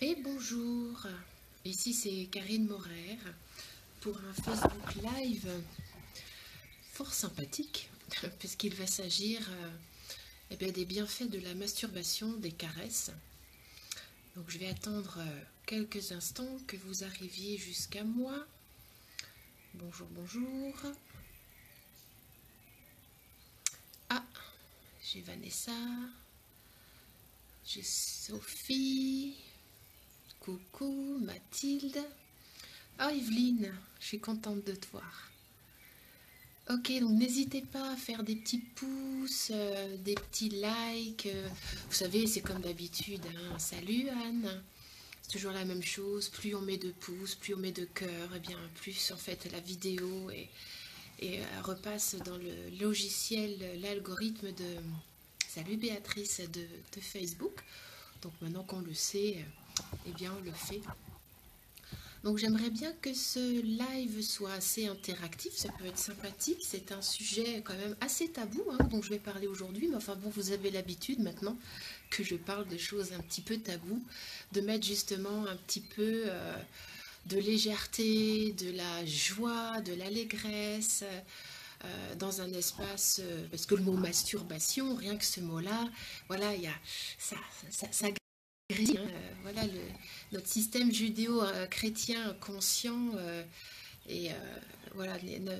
Et bonjour, ici c'est Karine Morer pour un Facebook Live fort sympathique puisqu'il va s'agir des bienfaits de la masturbation, des caresses. Donc je vais attendre quelques instants que vous arriviez jusqu'à moi. Bonjour, bonjour. Ah, j'ai Vanessa, j'ai Sophie, coucou, Mathilde. Ah, Evelyne, je suis contente de te voir. Ok, donc n'hésitez pas à faire des petits pouces, des petits likes. Vous savez, c'est comme d'habitude, hein. Salut Anne. C'est toujours la même chose. Plus on met de pouces, plus on met de cœurs, et bien plus en fait la vidéo repasse dans le logiciel, l'algorithme de... Salut Béatrice de Facebook. Donc maintenant qu'on le sait, eh bien on le fait. Donc j'aimerais bien que ce live soit assez interactif, ça peut être sympathique, c'est un sujet quand même assez tabou dont je vais parler aujourd'hui, mais enfin bon, vous avez l'habitude maintenant que je parle de choses un petit peu tabous, de mettre justement un petit peu de légèreté, de la joie, de l'allégresse dans un espace, parce que le mot masturbation, rien que ce mot-là, voilà, il y a ça grésille, hein, voilà, notre système judéo-chrétien conscient et voilà,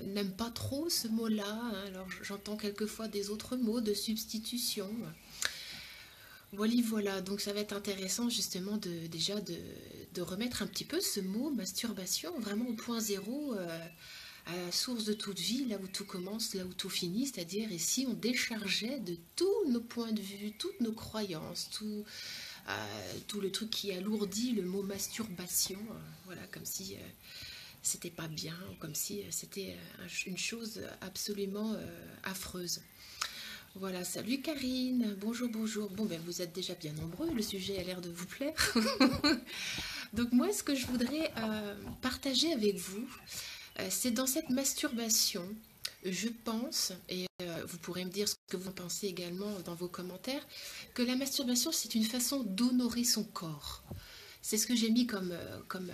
n'aime pas trop ce mot-là, hein. Alors j'entends quelquefois des autres mots de substitution. Voilà, voilà, donc ça va être intéressant justement de remettre un petit peu ce mot masturbation vraiment au point zéro, à la source de toute vie, là où tout commence, là où tout finit, c'est-à-dire ici on déchargeait de tous nos points de vue, toutes nos croyances, tout le truc qui alourdit le mot masturbation, voilà, comme si c'était pas bien, comme si c'était une chose absolument affreuse. Voilà, salut Karine, bonjour, bonjour. Bon, ben vous êtes déjà bien nombreux, le sujet a l'air de vous plaire. Donc moi, ce que je voudrais partager avec vous, c'est dans cette masturbation, je pense, et vous pourrez me dire ce que vous en pensez également dans vos commentaires, que la masturbation, c'est une façon d'honorer son corps. C'est ce que j'ai mis comme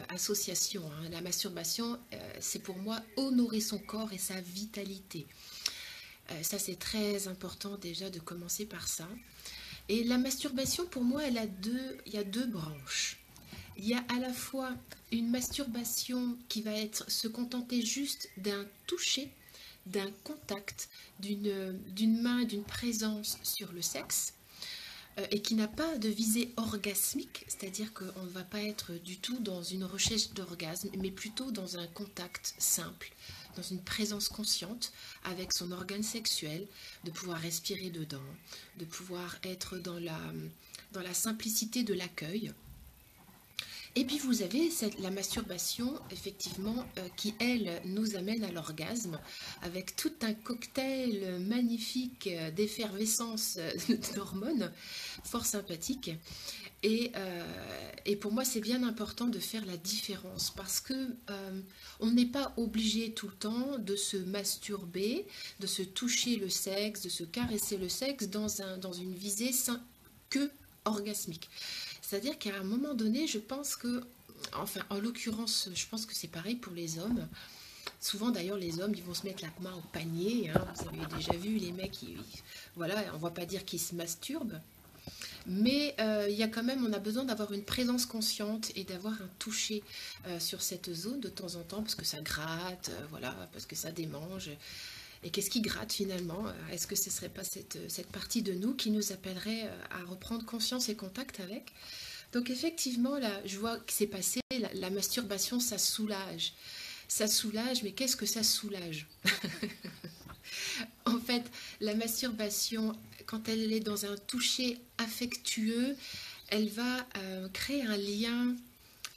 association, hein. La masturbation, c'est pour moi honorer son corps et sa vitalité. Ça, c'est très important déjà de commencer par ça. Et la masturbation, pour moi, il y a deux branches. Il y a à la fois une masturbation qui va être se contenter juste d'un toucher, d'un contact, d'une main, d'une présence sur le sexe, et qui n'a pas de visée orgasmique, c'est-à-dire qu'on ne va pas être du tout dans une recherche d'orgasme, mais plutôt dans un contact simple, dans une présence consciente avec son organe sexuel, de pouvoir respirer dedans, de pouvoir être dans la simplicité de l'accueil. Et puis vous avez la masturbation, effectivement, qui, elle, nous amène à l'orgasme, avec tout un cocktail magnifique d'effervescence d'hormones, fort sympathique. Et pour moi, c'est bien important de faire la différence, parce que on n'est pas obligé tout le temps de se masturber, de se toucher le sexe, de se caresser le sexe dans une visée que orgasmique. C'est-à-dire qu'à un moment donné, je pense que, enfin, en l'occurrence, je pense que c'est pareil pour les hommes. Souvent, d'ailleurs, les hommes, ils vont se mettre la main au panier, hein. Vous avez déjà vu les mecs, voilà, on ne va pas dire qu'ils se masturbent. Mais il y a quand même, on a besoin d'avoir une présence consciente et d'avoir un toucher sur cette zone de temps en temps, parce que ça gratte, voilà, parce que ça démange. Et qu'est-ce qui gratte finalement? Est-ce que ce ne serait pas cette partie de nous qui nous appellerait à reprendre conscience et contact avec? Donc effectivement, là, je vois que c'est passé, la masturbation, ça soulage. Ça soulage, mais qu'est-ce que ça soulage? En fait, la masturbation, quand elle est dans un toucher affectueux, elle va créer un lien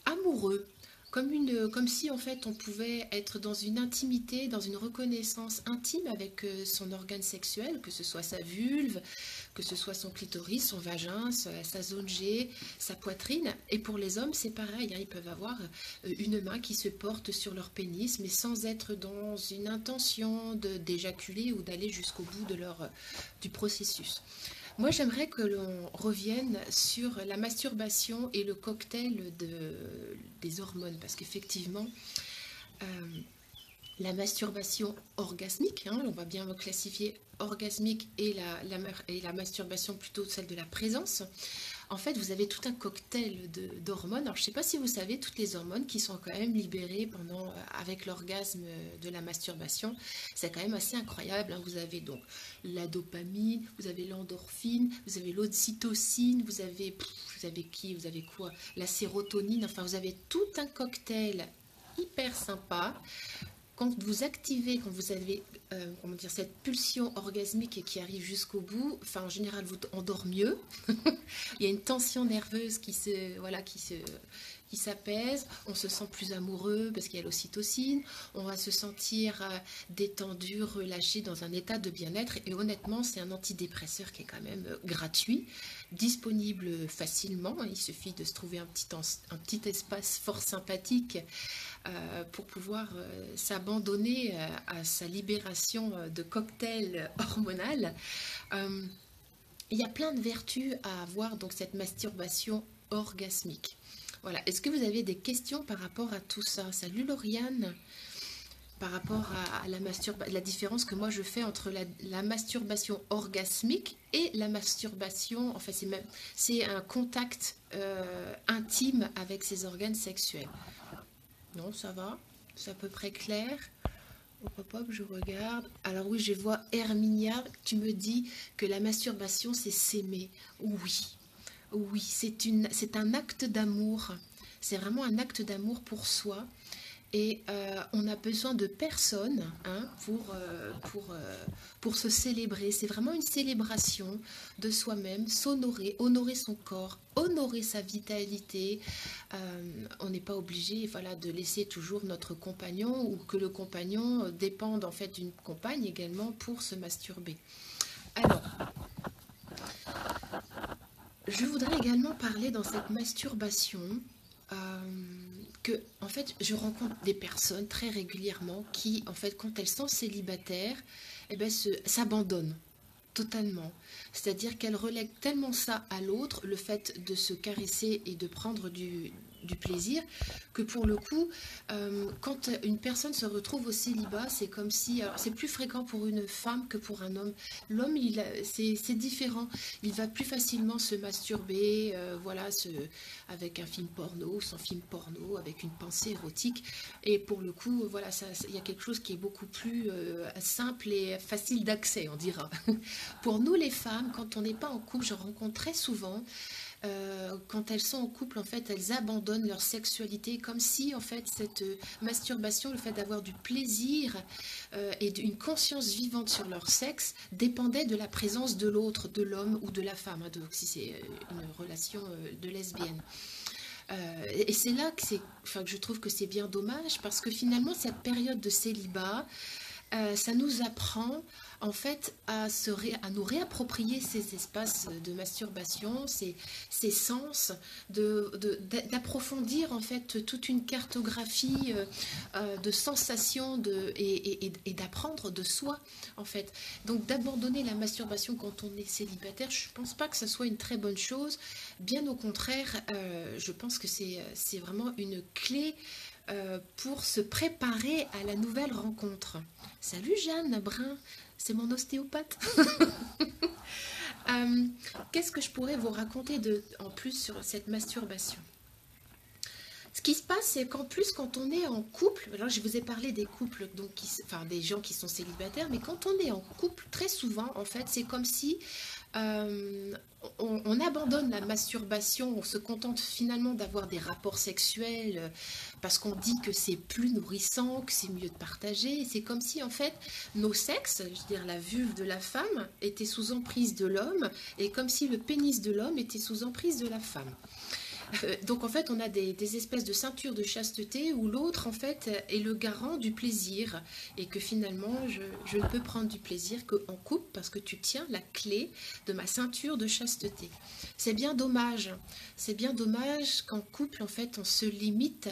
amoureux, comme si en fait on pouvait être dans une intimité, dans une reconnaissance intime avec son organe sexuel, que ce soit sa vulve, que ce soit son clitoris, son vagin, sa zone G, sa poitrine. Et pour les hommes, c'est pareil, hein, ils peuvent avoir une main qui se porte sur leur pénis, mais sans être dans une intention d'éjaculer ou d'aller jusqu'au bout du processus. Moi, j'aimerais que l'on revienne sur la masturbation et le cocktail des hormones, parce qu'effectivement, euh, la masturbation orgasmique, hein, on va bien classifier orgasmique et la masturbation plutôt celle de la présence. En fait, vous avez tout un cocktail d'hormones. Alors, je ne sais pas si vous savez, toutes les hormones qui sont quand même libérées avec l'orgasme de la masturbation, c'est quand même assez incroyable, hein. Vous avez donc la dopamine, vous avez l'endorphine, vous avez l'ocytocine, vous avez quoi? La sérotonine, enfin, vous avez tout un cocktail hyper sympa quand vous activez, quand vous avez comment dire, cette pulsion orgasmique qui arrive jusqu'au bout, enfin en général on dort mieux. Il y a une tension nerveuse qui s'apaise, on se sent plus amoureux parce qu'il y a l'ocytocine, on va se sentir détendu, relâché dans un état de bien-être et honnêtement c'est un antidépresseur qui est quand même gratuit, disponible facilement, il suffit de se trouver un petit espace fort sympathique pour pouvoir s'abandonner à sa libération de cocktail hormonal. Euh, il y a plein de vertus à avoir donc cette masturbation orgasmique. Voilà. Est-ce que vous avez des questions par rapport à tout ça? Salut Lauriane. Par rapport à la différence que moi je fais entre la masturbation orgasmique et la masturbation, en fait c'est un contact intime avec ses organes sexuels. Non, ça va, c'est à peu près clair. Hop, hop, hop, je regarde. Alors oui, je vois Herminia, tu me dis que la masturbation, c'est s'aimer. Oui, oui, c'est un acte d'amour. C'est vraiment un acte d'amour pour soi. Et on a besoin de personne hein, pour se célébrer. C'est vraiment une célébration de soi-même, s'honorer, honorer son corps, honorer sa vitalité. On n'est pas obligé voilà, de laisser toujours notre compagnon ou que le compagnon dépende en fait d'une compagne également pour se masturber. Alors, je voudrais également parler dans cette masturbation euh, que, en fait, je rencontre des personnes très régulièrement qui, en fait, quand elles sont célibataires, eh ben, s'abandonnent totalement. C'est-à-dire qu'elles relèguent tellement ça à l'autre, le fait de se caresser et de prendre du plaisir, que pour le coup, quand une personne se retrouve au célibat, c'est comme si, alors c'est plus fréquent pour une femme que pour un homme. L'homme, c'est différent. Il va plus facilement se masturber, voilà, avec un film porno, sans film porno, avec une pensée érotique. Et pour le coup, voilà, il y a quelque chose qui est beaucoup plus simple et facile d'accès, on dira. Pour nous les femmes, quand on n'est pas en couple, je rencontre très souvent, quand elles sont en couple, en fait, elles abandonnent leur sexualité, comme si, en fait, cette masturbation, le fait d'avoir du plaisir et d'une conscience vivante sur leur sexe, dépendait de la présence de l'autre, de l'homme ou de la femme, hein, donc si c'est une relation de lesbienne. Et c'est là que je trouve que c'est bien dommage, parce que finalement, cette période de célibat, ça nous apprend en fait à nous réapproprier ces espaces de masturbation, ces sens, d'approfondir en fait toute une cartographie de sensations et d'apprendre de soi en fait. Donc d'abandonner la masturbation quand on est célibataire, je ne pense pas que ça soit une très bonne chose. Bien au contraire, je pense que c'est vraiment une clé pour se préparer à la nouvelle rencontre. Salut Jeanne Brun, c'est mon ostéopathe. Qu'est-ce que je pourrais vous raconter en plus sur cette masturbation? Ce qui se passe, c'est qu'en plus, quand on est en couple, alors je vous ai parlé des couples, donc enfin des gens qui sont célibataires, mais quand on est en couple, très souvent, en fait, c'est comme si euh, on abandonne la masturbation, on se contente finalement d'avoir des rapports sexuels parce qu'on dit que c'est plus nourrissant, que c'est mieux de partager. C'est comme si en fait nos sexes, je veux dire la vulve de la femme, était sous emprise de l'homme et comme si le pénis de l'homme était sous emprise de la femme. Donc en fait on a des espèces de ceintures de chasteté où l'autre en fait est le garant du plaisir et que finalement je ne peux prendre du plaisir qu'en couple parce que tu tiens la clé de ma ceinture de chasteté. C'est bien dommage qu'en couple en fait on se limite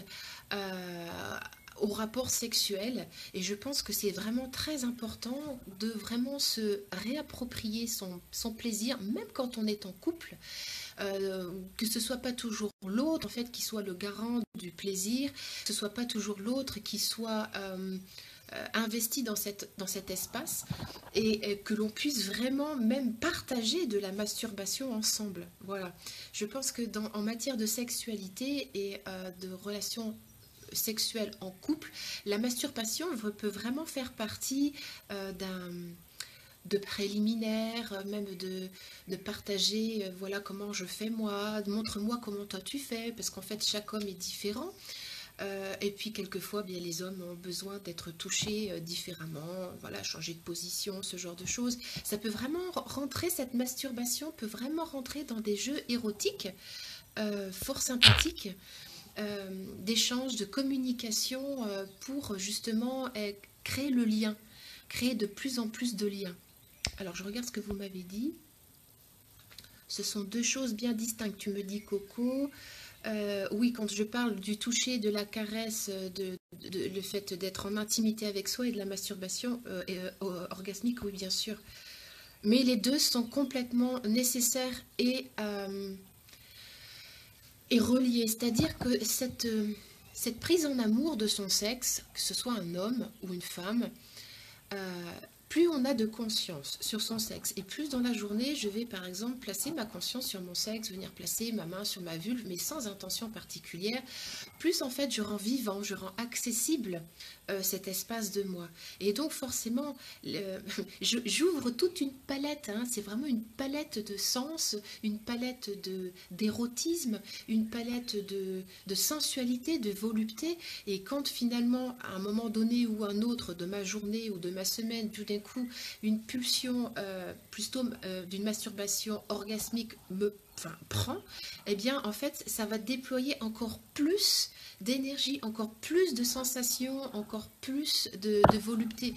euh, au rapport sexuel. Et je pense que c'est vraiment très important de vraiment se réapproprier son plaisir, même quand on est en couple, que ce soit pas toujours l'autre en fait qui soit le garant du plaisir, que ce soit pas toujours l'autre qui soit investi dans cet espace et que l'on puisse vraiment même partager de la masturbation ensemble. Voilà. Je pense que en matière de sexualité et de relations sexuelles en couple, la masturbation peut vraiment faire partie d'un de préliminaires, même de partager, voilà comment je fais moi, montre-moi comment toi tu fais, parce qu'en fait chaque homme est différent. Et puis quelquefois, bien, les hommes ont besoin d'être touchés différemment, voilà, changer de position, ce genre de choses. Ça peut vraiment rentrer, cette masturbation peut vraiment rentrer dans des jeux érotiques, fort sympathiques, d'échange, de communication, pour justement créer le lien, créer de plus en plus de liens. Alors je regarde ce que vous m'avez dit. Ce sont deux choses bien distinctes. Tu me dis Coco. Oui, quand je parle du toucher, de la caresse, le fait d'être en intimité avec soi et de la masturbation orgasmique, oui, bien sûr. Mais les deux sont complètement nécessaires et reliés. C'est-à-dire que cette prise en amour de son sexe, que ce soit un homme ou une femme, euh, plus on a de conscience sur son sexe et plus dans la journée je vais par exemple placer ma conscience sur mon sexe, venir placer ma main sur ma vulve mais sans intention particulière, plus en fait je rends vivant, je rends accessible cet espace de moi. Et donc forcément j'ouvre toute une palette, hein, c'est vraiment une palette de sens, une palette d'érotisme, une palette de sensualité, de volupté. Et quand finalement à un moment donné ou un autre de ma journée ou de ma semaine, tout d'un coup une pulsion plutôt d'une masturbation orgasmique prend, eh bien en fait ça va déployer encore plus d'énergie, encore plus de sensations, encore plus de volupté.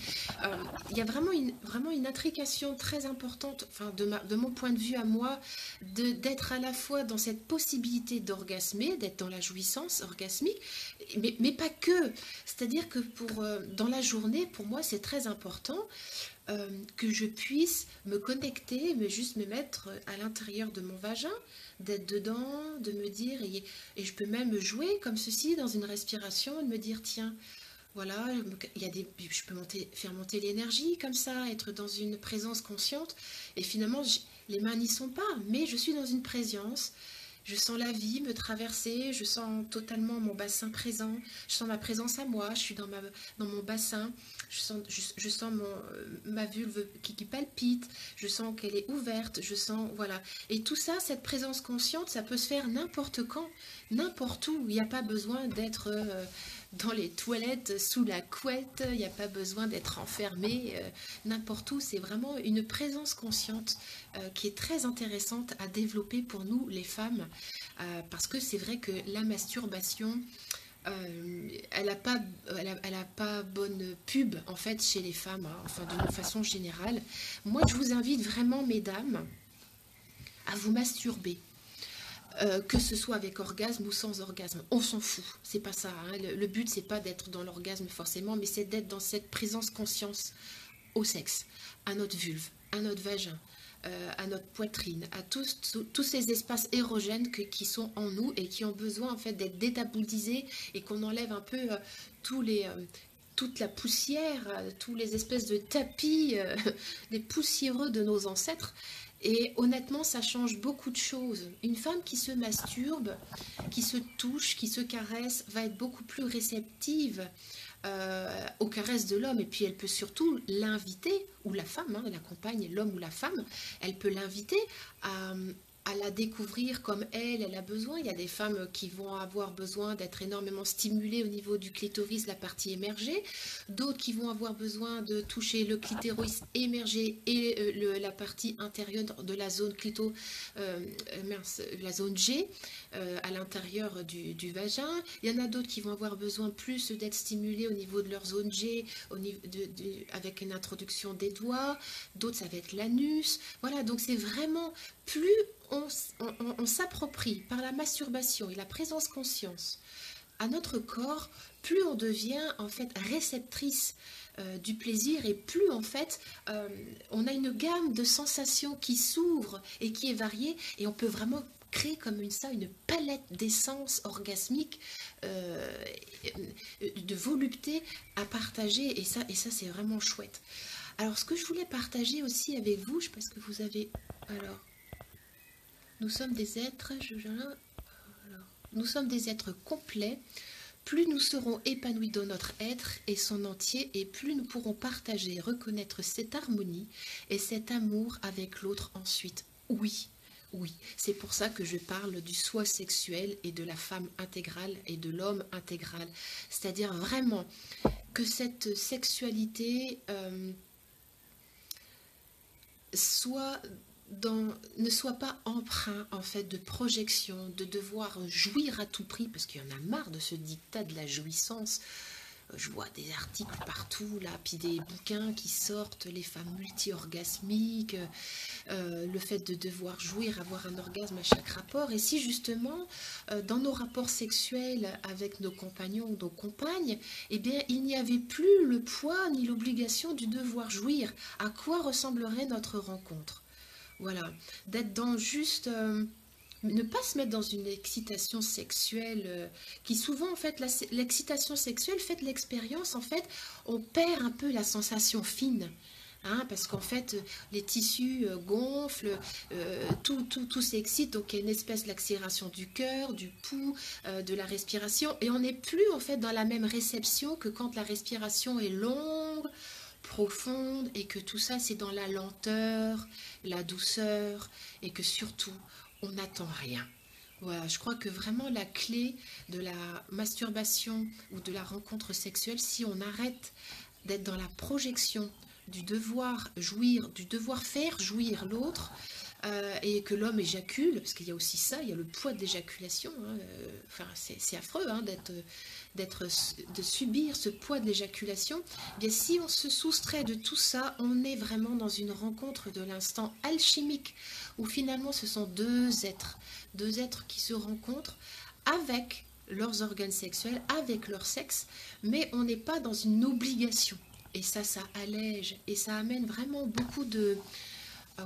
Il y a vraiment une intrication très importante, enfin de mon point de vue à moi, d'être à la fois dans cette possibilité d'orgasmer, d'être dans la jouissance orgasmique, mais pas que. C'est-à-dire que dans la journée, pour moi, c'est très important que je puisse me connecter, mais juste me mettre à l'intérieur de mon vagin, d'être dedans, de me dire, et je peux même jouer comme ceci dans une respiration, de me dire, tiens, voilà, je peux faire monter l'énergie comme ça, être dans une présence consciente, et finalement, les mains n'y sont pas, mais je suis dans une présence. Je sens la vie me traverser, je sens totalement mon bassin présent, je sens ma présence à moi, je suis dans mon bassin, je sens ma vulve qui palpite, je sens qu'elle est ouverte, je sens, voilà. Et tout ça, cette présence consciente, ça peut se faire n'importe quand, n'importe où. Il n'y a pas besoin d'être dans les toilettes, sous la couette, il n'y a pas besoin d'être enfermé n'importe où. C'est vraiment une présence consciente qui est très intéressante à développer pour nous, les femmes, parce que c'est vrai que la masturbation, elle n'a pas, elle a pas bonne pub en fait chez les femmes, hein, enfin d'une façon générale. Moi, je vous invite vraiment, mesdames, à vous masturber. Que ce soit avec orgasme ou sans orgasme, on s'en fout, c'est pas ça, hein. Le but c'est pas d'être dans l'orgasme forcément, mais c'est d'être dans cette présence conscience au sexe, à notre vulve, à notre vagin, à notre poitrine, à tous ces espaces érogènes qui sont en nous et qui ont besoin en fait d'être détabolisés et qu'on enlève un peu tous les toute la poussière, tous les espèces de tapis, les poussiéreux de nos ancêtres. Et honnêtement, ça change beaucoup de choses. Une femme qui se masturbe, qui se touche, qui se caresse, va être beaucoup plus réceptive aux caresses de l'homme. Et puis elle peut surtout l'inviter, ou la femme, hein, la compagne, l'homme ou la femme, elle peut l'inviter à la découvrir comme elle a besoin. Il y a des femmes qui vont avoir besoin d'être énormément stimulées au niveau du clitoris, la partie émergée. D'autres qui vont avoir besoin de toucher le clitoris émergé et la partie intérieure de la zone la zone G, à l'intérieur du vagin. Il y en a d'autres qui vont avoir besoin plus d'être stimulées au niveau de leur zone G, avec une introduction des doigts. D'autres, ça va être l'anus. Voilà, donc c'est vraiment plus on s'approprie par la masturbation et la présence conscience à notre corps, plus on devient en fait réceptrice du plaisir et plus en fait on a une gamme de sensations qui s'ouvre et qui est variée et on peut vraiment créer comme une palette d'essence orgasmique, euh, de volupté à partager et ça c'est vraiment chouette. Alors ce que je voulais partager aussi avec vous, je sais pas ce que vous avez... Alors, nous sommes des êtres... nous sommes des êtres complets. Plus nous serons épanouis dans notre être et son entier, et plus nous pourrons partager et reconnaître cette harmonie et cet amour avec l'autre ensuite. Oui, oui, c'est pour ça que je parle du soi sexuel et de la femme intégrale et de l'homme intégral. C'est-à-dire vraiment que cette sexualité soit ne soit pas emprunt en fait de projection, de devoir jouir à tout prix, parce qu'il y en a marre de ce dictat de la jouissance. Je vois des articles partout là, puis des bouquins qui sortent, les femmes multi-orgasmiques, le fait de devoir jouir, avoir un orgasme à chaque rapport. Et si justement, dans nos rapports sexuels avec nos compagnons ou nos compagnes, eh bien, il n'y avait plus le poids ni l'obligation du devoir jouir, à quoi ressemblerait notre rencontre? Voilà, d'être dans juste... ne pas se mettre dans une excitation sexuelle qui souvent en fait l'excitation sexuelle fait de l'expérience en fait on perd un peu la sensation fine, hein, parce qu'en fait les tissus gonflent, tout s'excite, donc il y a une espèce d'accélération du cœur, du pouls, de la respiration et on n'est plus en fait dans la même réception que quand la respiration est longue, profonde et que tout ça c'est dans la lenteur, la douceur et que surtout on n'attend rien. Voilà, je crois que vraiment la clé de la masturbation ou de la rencontre sexuelle, si on arrête d'être dans la projection du devoir jouir, du devoir faire jouir l'autre, et que l'homme éjacule, parce qu'il y a aussi ça, il y a le poids de l'éjaculation, hein, enfin c'est affreux hein, de subir ce poids de l'éjaculation. Eh bien si on se soustrait de tout ça, on est vraiment dans une rencontre de l'instant alchimique, où finalement ce sont deux êtres qui se rencontrent avec leurs organes sexuels, avec leur sexe, mais on n'est pas dans une obligation. Et ça allège, et ça amène vraiment beaucoup de,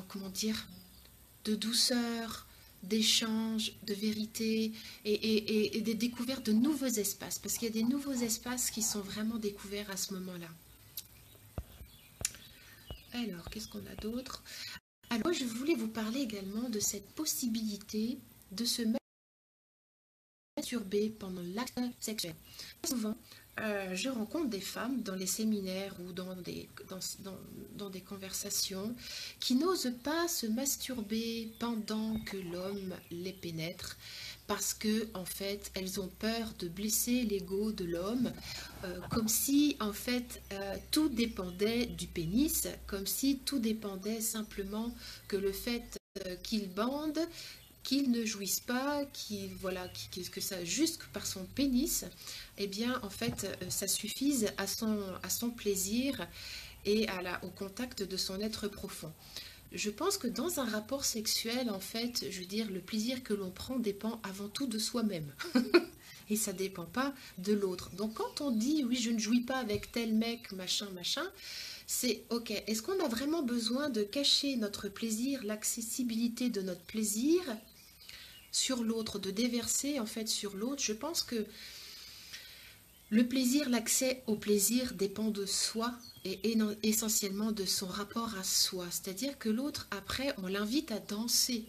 comment dire, de douceur, d'échange, de vérité et des découvertes de nouveaux espaces, parce qu'il y a des nouveaux espaces qui sont vraiment découverts à ce moment-là. Alors, qu'est-ce qu'on a d'autre? Alors, je voulais vous parler également de cette possibilité de se masturber pendant l'acte sexuel. Souvent, je rencontre des femmes dans les séminaires ou dans des conversations qui n'osent pas se masturber pendant que l'homme les pénètre parce que en fait elles ont peur de blesser l'ego de l'homme, comme si en fait tout dépendait du pénis, comme si tout dépendait simplement que le fait qu'il bande, qu'il ne jouisse pas, que ça juste par son pénis, eh bien en fait ça suffise à son plaisir et au contact de son être profond. Je pense que dans un rapport sexuel, en fait, je veux dire, le plaisir que l'on prend dépend avant tout de soi-même. Et ça ne dépend pas de l'autre. Donc quand on dit oui, je ne jouis pas avec tel mec, machin, machin, c'est ok. Est-ce qu'on a vraiment besoin de cacher notre plaisir, l'accessibilité de notre plaisir sur l'autre, de déverser en fait sur l'autre? Je pense que le plaisir, l'accès au plaisir dépend de soi et essentiellement de son rapport à soi. C'est-à-dire que l'autre, après, on l'invite à danser.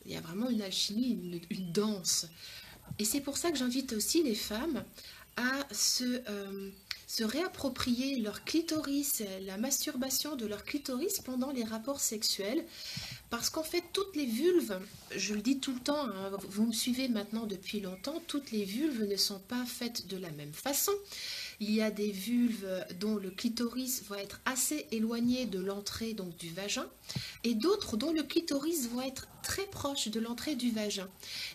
Il y a vraiment une alchimie, une danse. Et c'est pour ça que j'invite aussi les femmes à se réapproprier leur clitoris, la masturbation de leur clitoris pendant les rapports sexuels. Parce qu'en fait, toutes les vulves, je le dis tout le temps, hein, vous me suivez maintenant depuis longtemps, toutes les vulves ne sont pas faites de la même façon. Il y a des vulves dont le clitoris va être assez éloigné de l'entrée donc du vagin et d'autres dont le clitoris va être très proche de l'entrée du vagin.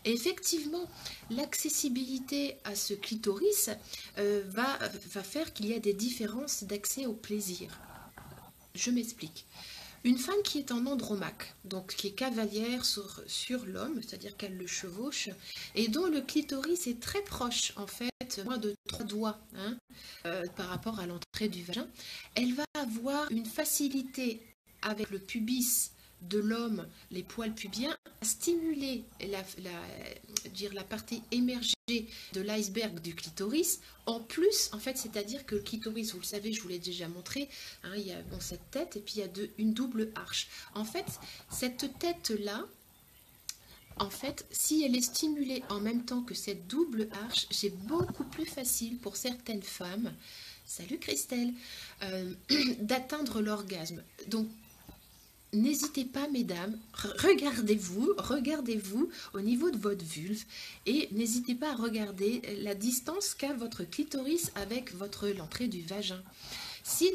Et effectivement, l'accessibilité à ce clitoris va faire qu'il y a des différences d'accès au plaisir. Je m'explique. Une femme qui est en andromaque, donc qui est cavalière sur l'homme, c'est-à-dire qu'elle le chevauche, et dont le clitoris est très proche, en fait, moins de 3 doigts hein, par rapport à l'entrée du vagin, elle va avoir une facilité avec le pubis de l'homme, les poils pubiens, à stimuler la partie émergée de l'iceberg du clitoris. En plus, en fait, c'est-à-dire que le clitoris, vous le savez, je vous l'ai déjà montré, hein, il y a cette tête et puis il y a une double arche. En fait, cette tête-là, en fait, si elle est stimulée en même temps que cette double arche, c'est beaucoup plus facile pour certaines femmes, salut Christelle, d'atteindre l'orgasme. Donc, n'hésitez pas, mesdames, regardez-vous au niveau de votre vulve et n'hésitez pas à regarder la distance qu'a votre clitoris avec l'entrée du vagin. Si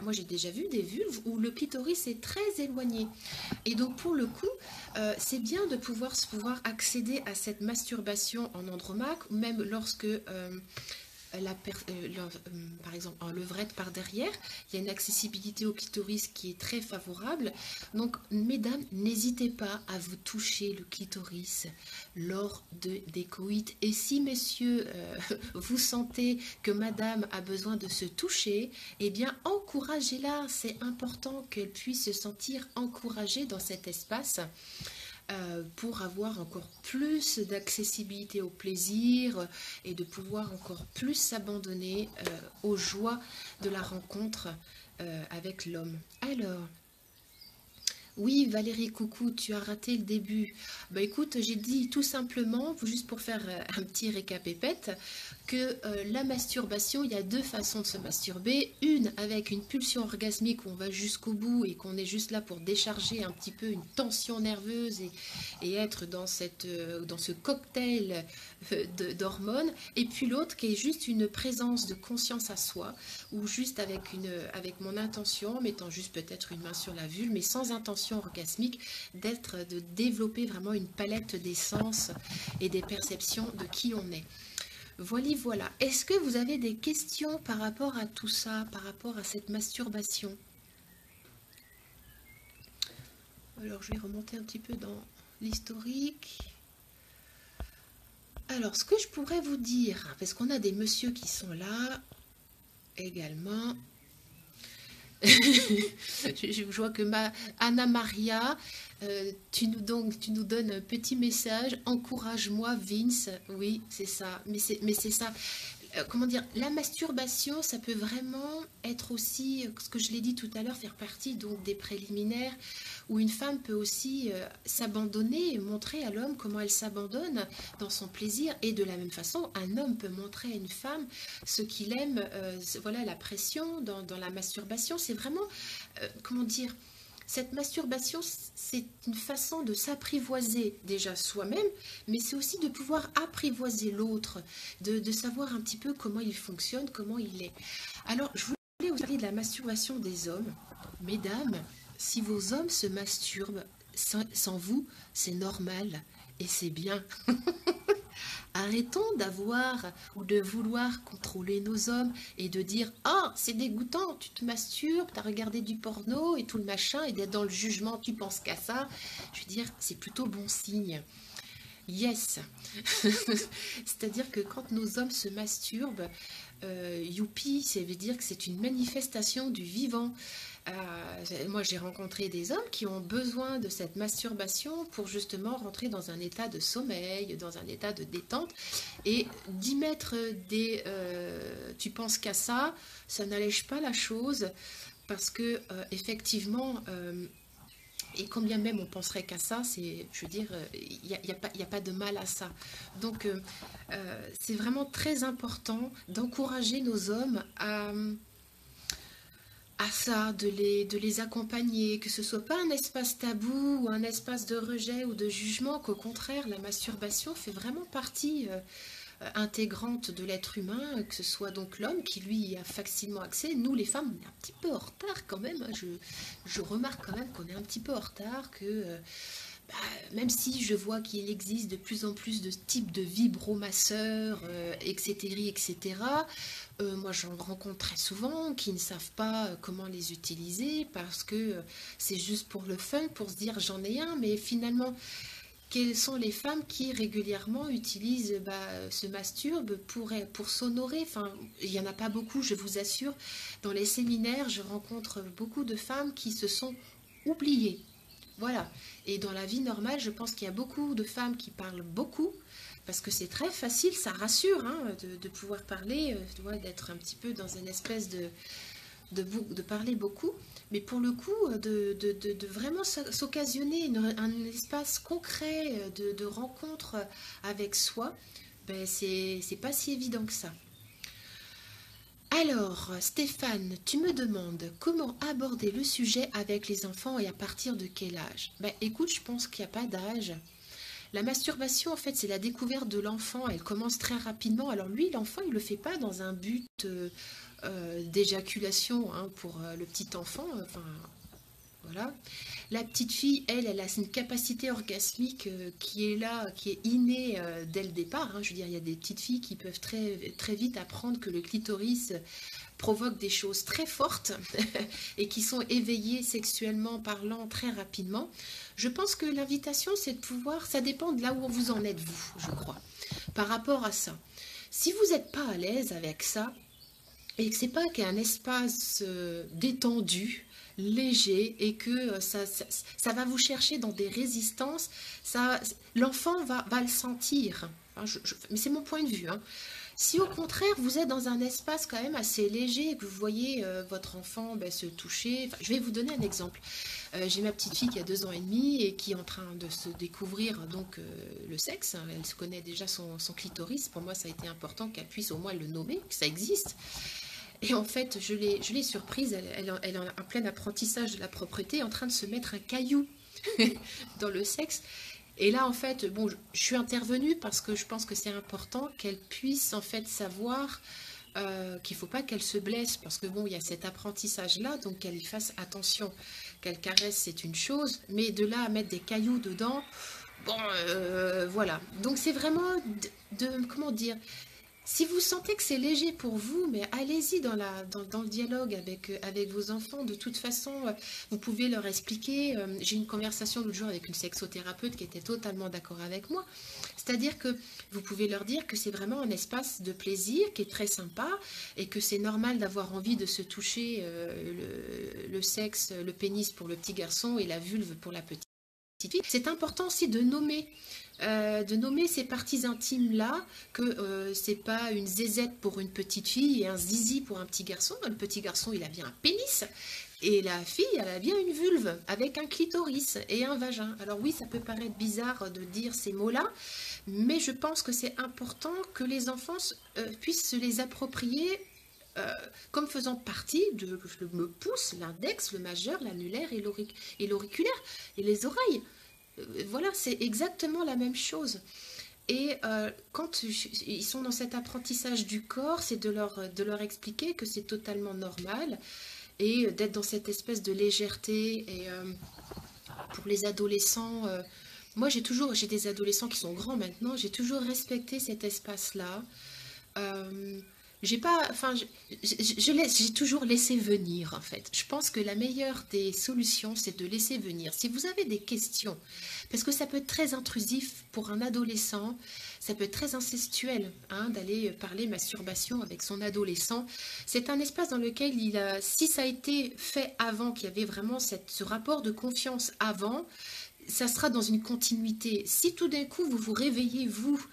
moi j'ai déjà vu des vulves où le clitoris est très éloigné et donc pour le coup c'est bien de pouvoir accéder à cette masturbation en andromaque ou même lorsque par exemple en levrette par derrière, il y a une accessibilité au clitoris qui est très favorable. Donc mesdames, n'hésitez pas à vous toucher le clitoris lors des coïts. Et si messieurs, vous sentez que madame a besoin de se toucher, eh bien encouragez-la. C'est important qu'elle puisse se sentir encouragée dans cet espace. Pour avoir encore plus d'accessibilité au plaisir et de pouvoir encore plus s'abandonner aux joies de la rencontre avec l'homme. Alors, oui Valérie, coucou, tu as raté le début. Bah écoute, j'ai dit tout simplement, juste pour faire un petit récapépète, que la masturbation, il y a 2 façons de se masturber. Une avec une pulsion orgasmique où on va jusqu'au bout et qu'on est juste là pour décharger un petit peu une tension nerveuse et être dans ce cocktail d'hormones. Et puis l'autre qui est juste une présence de conscience à soi, ou juste avec mon intention, en mettant juste peut-être une main sur la vulve, mais sans intention orgasmique, de développer vraiment une palette des sens et des perceptions de qui on est. Voilà. Est-ce que vous avez des questions par rapport à tout ça, par rapport à cette masturbation? Alors, je vais remonter un petit peu dans l'historique. Alors, ce que je pourrais vous dire, parce qu'on a des messieurs qui sont là également. Je vois que Anna Maria, tu nous donnes un petit message. Encourage-moi, Vince. Oui, c'est ça. Mais c'est ça. Comment dire, la masturbation, ça peut vraiment être aussi, ce que je l'ai dit tout à l'heure, faire partie donc des préliminaires, où une femme peut aussi s'abandonner et montrer à l'homme comment elle s'abandonne dans son plaisir. Et de la même façon, un homme peut montrer à une femme ce qu'il aime. Voilà, la pression dans la masturbation, c'est vraiment, comment dire, cette masturbation, c'est une façon de s'apprivoiser déjà soi-même, mais c'est aussi de pouvoir apprivoiser l'autre, de savoir un petit peu comment il fonctionne, comment il est. Alors, je voulais vous parler de la masturbation des hommes. Mesdames, si vos hommes se masturbent sans vous, c'est normal et c'est bien. Arrêtons d'avoir ou de vouloir contrôler nos hommes et de dire « Ah, c'est dégoûtant, tu te masturbes, tu as regardé du porno et tout le machin, et d'être dans le jugement, tu penses qu'à ça. » Je veux dire, c'est plutôt bon signe. Yes. C'est-à-dire que quand nos hommes se masturbent, youpi, ça veut dire que c'est une manifestation du vivant. Moi, j'ai rencontré des hommes qui ont besoin de cette masturbation pour justement rentrer dans un état de sommeil, dans un état de détente. Et d'y mettre tu penses qu'à ça, ça n'allège pas la chose parce que effectivement, et quand bien même on penserait qu'à ça, je veux dire, il n'y a pas de mal à ça. Donc, c'est vraiment très important d'encourager nos hommes à ça, de les accompagner, que ce soit pas un espace tabou ou un espace de rejet ou de jugement, qu'au contraire, la masturbation fait vraiment partie intégrante de l'être humain, que ce soit donc l'homme qui lui y a facilement accès. Nous les femmes, on est un petit peu en retard quand même, je remarque quand même qu'on est un petit peu en retard, que même si je vois qu'il existe de plus en plus de types de vibromasseurs, etc., etc., moi j'en rencontre très souvent qui ne savent pas comment les utiliser parce que c'est juste pour le fun, pour se dire j'en ai un, mais finalement, quelles sont les femmes qui régulièrement utilisent, se masturbent pour s'honorer? Enfin, il n'y en a pas beaucoup, je vous assure. Dans les séminaires, je rencontre beaucoup de femmes qui se sont oubliées. Voilà. Et dans la vie normale, je pense qu'il y a beaucoup de femmes qui parlent beaucoup, parce que c'est très facile, ça rassure hein, de pouvoir parler, d'être un petit peu dans une espèce de parler beaucoup, mais pour le coup, de vraiment s'occasionner un espace concret de rencontre avec soi, ben c'est pas si évident que ça. Alors, Stéphane, tu me demandes comment aborder le sujet avec les enfants et à partir de quel âge? Ben, écoute, je pense qu'il n'y a pas d'âge. La masturbation, en fait, c'est la découverte de l'enfant. Elle commence très rapidement. Alors lui, l'enfant, il ne le fait pas dans un but d'éjaculation hein, pour le petit enfant. Enfin, voilà. La petite fille, elle a une capacité orgasmique qui est là, qui est innée dès le départ. Hein. Je veux dire, il y a des petites filles qui peuvent très, très vite apprendre que le clitoris provoque des choses très fortes et qui sont éveillées sexuellement parlant très rapidement. Je pense que l'invitation, c'est de pouvoir, ça dépend de là où vous en êtes, vous, je crois, par rapport à ça. Si vous n'êtes pas à l'aise avec ça, et que c'est pas qu'un espace détendu, léger, et que ça va vous chercher dans des résistances, l'enfant va le sentir. Hein, mais c'est mon point de vue. Hein. Si au contraire vous êtes dans un espace quand même assez léger et que vous voyez votre enfant se toucher, enfin, je vais vous donner un exemple. J'ai ma petite fille qui a 2 ans et demi et qui est en train de se découvrir donc le sexe. Elle se connaît déjà son clitoris. Pour moi, ça a été important qu'elle puisse au moins le nommer, que ça existe. Et en fait, je l'ai surprise, elle est en plein apprentissage de la propreté, en train de se mettre un caillou dans le sexe. Et là, en fait, bon, je suis intervenue parce que je pense que c'est important qu'elle puisse en fait savoir qu'il ne faut pas qu'elle se blesse, parce que bon, il y a cet apprentissage-là, donc qu'elle y fasse attention. Qu'elle caresse, c'est une chose, mais de là à mettre des cailloux dedans, bon, voilà. Donc c'est vraiment comment dire, si vous sentez que c'est léger pour vous, mais allez-y dans le dialogue avec vos enfants. De toute façon, vous pouvez leur expliquer. J'ai eu une conversation l'autre jour avec une sexothérapeute qui était totalement d'accord avec moi. C'est-à-dire que vous pouvez leur dire que c'est vraiment un espace de plaisir qui est très sympa et que c'est normal d'avoir envie de se toucher le sexe, le pénis pour le petit garçon et la vulve pour la petite fille. C'est important aussi de nommer ces parties intimes-là, que c'est pas une zézette pour une petite fille et un zizi pour un petit garçon. Le petit garçon, il a bien un pénis, et la fille, elle a bien une vulve avec un clitoris et un vagin. Alors oui, ça peut paraître bizarre de dire ces mots-là, mais je pense que c'est important que les enfants puissent se les approprier comme faisant partie de le pouce, l'index, le majeur, l'annulaire et l'auriculaire et les oreilles. Voilà, c'est exactement la même chose. Et quand ils sont dans cet apprentissage du corps, c'est de leur expliquer que c'est totalement normal et d'être dans cette espèce de légèreté. Et pour les adolescents, moi j'ai des adolescents qui sont grands maintenant, j'ai toujours respecté cet espace-là. Euh, j'ai pas, enfin, j'ai toujours laissé venir en fait. Je pense que la meilleure des solutions, c'est de laisser venir. Si vous avez des questions, parce que ça peut être très intrusif pour un adolescent, ça peut être très incestuel hein, d'aller parler masturbation avec son adolescent. C'est un espace dans lequel si ça a été fait avant, qu'il y avait vraiment ce rapport de confiance avant, ça sera dans une continuité. Si tout d'un coup vous vous réveillez, vous,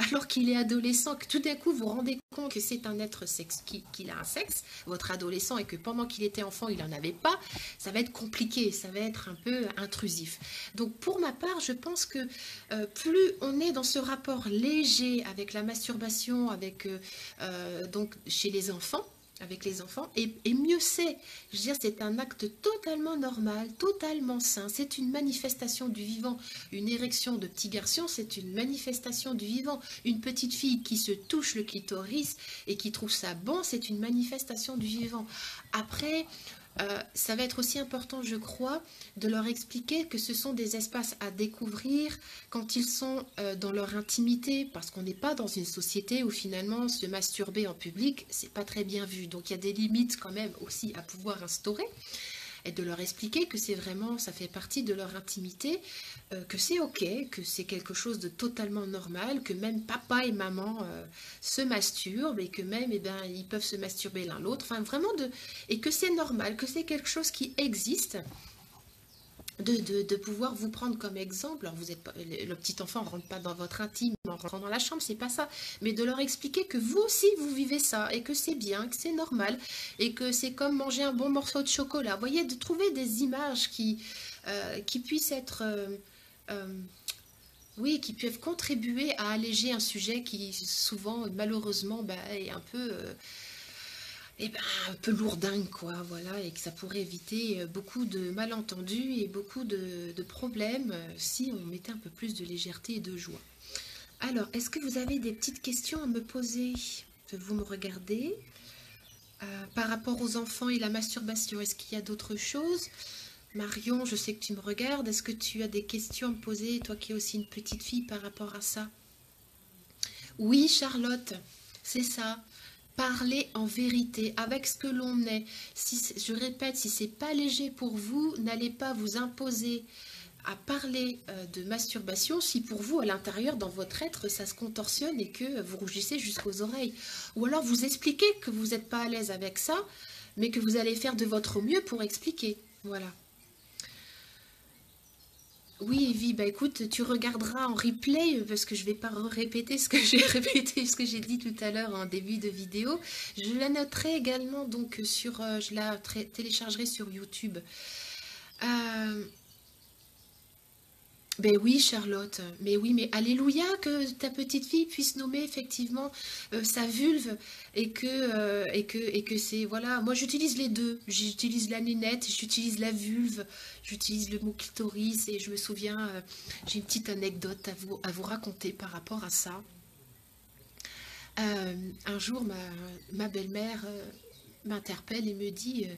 alors qu'il est adolescent, que tout d'un coup vous vous rendez compte que c'est un être qu'il a un sexe, votre adolescent, et que pendant qu'il était enfant, il n'en avait pas, ça va être compliqué, ça va être un peu intrusif. Donc pour ma part, je pense que plus on est dans ce rapport léger avec la masturbation, donc chez les enfants, avec les enfants, et mieux c'est. Je veux dire, c'est un acte totalement normal, totalement sain. C'est une manifestation du vivant. Une érection de petit garçon, c'est une manifestation du vivant. Une petite fille qui se touche le clitoris et qui trouve ça bon, c'est une manifestation du vivant. Après, ça va être aussi important, je crois, de leur expliquer que ce sont des espaces à découvrir quand ils sont dans leur intimité, parce qu'on n'est pas dans une société où finalement se masturber en public, c'est pas très bien vu. Donc il y a des limites quand même aussi à pouvoir instaurer et de leur expliquer que c'est vraiment, ça fait partie de leur intimité, que c'est ok, que c'est quelque chose de totalement normal, que même papa et maman se masturbent et que même eh ben, ils peuvent se masturber l'un l'autre, enfin vraiment et que c'est normal, que c'est quelque chose qui existe. De pouvoir vous prendre comme exemple. Alors vous êtes pas, le petit enfant ne rentre pas dans votre intime en rentrant dans la chambre, c'est pas ça. Mais de leur expliquer que vous aussi vous vivez ça et que c'est bien, que c'est normal et que c'est comme manger un bon morceau de chocolat. Vous voyez, de trouver des images qui puissent être oui, qui peuvent contribuer à alléger un sujet qui souvent, malheureusement, bah, est un peu lourdingue, quoi, voilà, et que ça pourrait éviter beaucoup de malentendus et beaucoup de problèmes si on mettait un peu plus de légèreté et de joie. Alors, est-ce que vous avez des petites questions à me poser? Vous me regardez. Par rapport aux enfants et la masturbation, est-ce qu'il y a d'autres choses? Marion, je sais que tu me regardes. Est-ce que tu as des questions à me poser, toi qui es aussi une petite fille par rapport à ça? Oui, Charlotte, c'est ça. Parler en vérité avec ce que l'on est. Si, je répète, si c'est pas léger pour vous, n'allez pas vous imposer à parler de masturbation si pour vous, à l'intérieur, dans votre être, ça se contorsionne et que vous rougissez jusqu'aux oreilles. Ou alors vous expliquez que vous n'êtes pas à l'aise avec ça, mais que vous allez faire de votre mieux pour expliquer. Voilà. Oui, Evie, bah écoute, tu regarderas en replay parce que je vais pas répéter ce que j'ai répété, ce que j'ai dit tout à l'heure en début de vidéo. Je la noterai également donc sur, je la téléchargerai sur YouTube. Euh, Ben oui, Charlotte, mais oui, mais alléluia que ta petite fille puisse nommer effectivement sa vulve et que c'est voilà. Moi, j'utilise les deux. J'utilise la nénette, j'utilise la vulve, j'utilise le mot clitoris et je me souviens, j'ai une petite anecdote à vous raconter par rapport à ça. Un jour, ma belle-mère m'interpelle et me dit, vous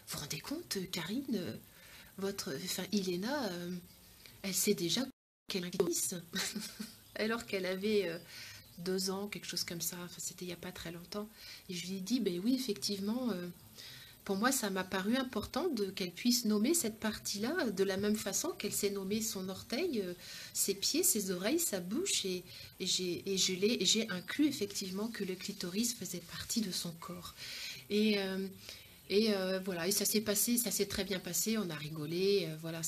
vous rendez compte, Karine, enfin, Iléna, elle sait déjà qu'elle a un clitoris, alors qu'elle avait 2 ans, quelque chose comme ça. Enfin, c'était il n'y a pas très longtemps. Et je lui ai dit, ben oui, effectivement, pour moi, ça m'a paru important qu'elle puisse nommer cette partie-là de la même façon qu'elle sait nommer son orteil, ses pieds, ses oreilles, sa bouche. Et j'ai inclus effectivement que le clitoris faisait partie de son corps. Et, voilà, et ça s'est passé, ça s'est très bien passé, on a rigolé, voilà,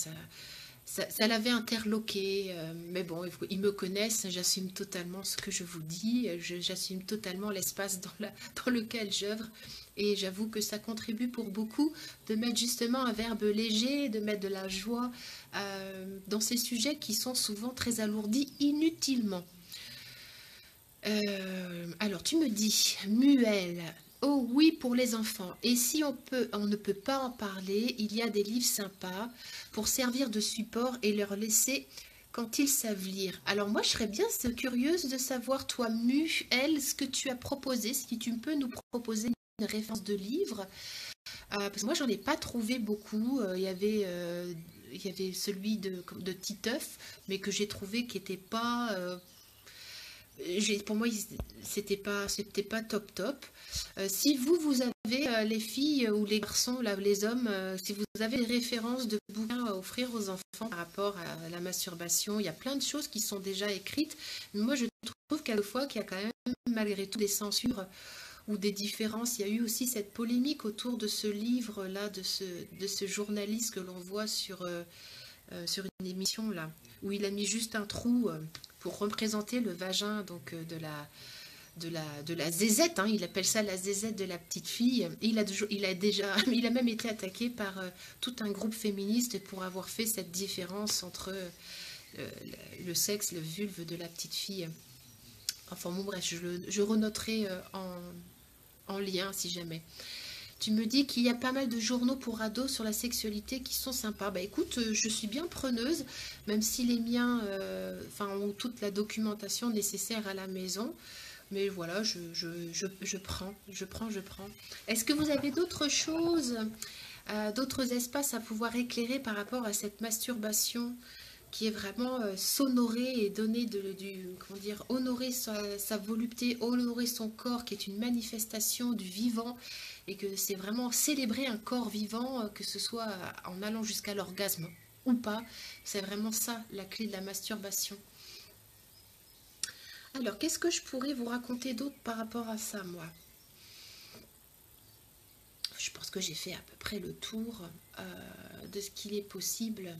ça l'avait interloqué, mais bon, ils me connaissent, j'assume totalement ce que je vous dis, j'assume totalement l'espace dans lequel j'œuvre, et j'avoue que ça contribue pour beaucoup de mettre justement un verbe léger, de mettre de la joie dans ces sujets qui sont souvent très alourdis inutilement. Alors, tu me dis, Muel. Oh oui, pour les enfants. Et si on ne peut pas en parler, il y a des livres sympas pour servir de support et leur laisser quand ils savent lire. Alors moi, je serais bien curieuse de savoir, toi, Muel, ce que tu as proposé, si tu peux nous proposer une référence de livre. Parce que moi, j'en ai pas trouvé beaucoup. Il y avait celui de Titeuf, mais que j'ai trouvé qui n'était pas pour moi, c'était pas top top. Si vous avez les filles ou les garçons, là, les hommes, si vous avez des références de bouquins à offrir aux enfants par rapport à la masturbation, il y a plein de choses qui sont déjà écrites. Mais moi, je trouve quelquefois qu'il y a quand même malgré tout des censures ou des différences. Il y a eu aussi cette polémique autour de ce livre-là, de ce journaliste que l'on voit sur une émission là, où il a mis juste un trou pour représenter le vagin donc de la zézette, hein, il appelle ça la zézette de la petite fille. Et il a même été attaqué par tout un groupe féministe pour avoir fait cette différence entre le sexe, le vulve de la petite fille. Enfin bon bref, je renoterai en lien si jamais. Tu me dis qu'il y a pas mal de journaux pour ados sur la sexualité qui sont sympas. Bah écoute, je suis bien preneuse, même si les miens ont toute la documentation nécessaire à la maison. Mais voilà, je prends. Est-ce que vous avez d'autres choses d'autres espaces à pouvoir éclairer par rapport à cette masturbation qui est vraiment s'honorer et donner comment dire, honorer sa volupté, honorer son corps, qui est une manifestation du vivant, et que c'est vraiment célébrer un corps vivant, que ce soit en allant jusqu'à l'orgasme ou pas. C'est vraiment ça, la clé de la masturbation. Alors, qu'est-ce que je pourrais vous raconter d'autre par rapport à ça, moi? Je pense que j'ai fait à peu près le tour de ce qu'il est possible.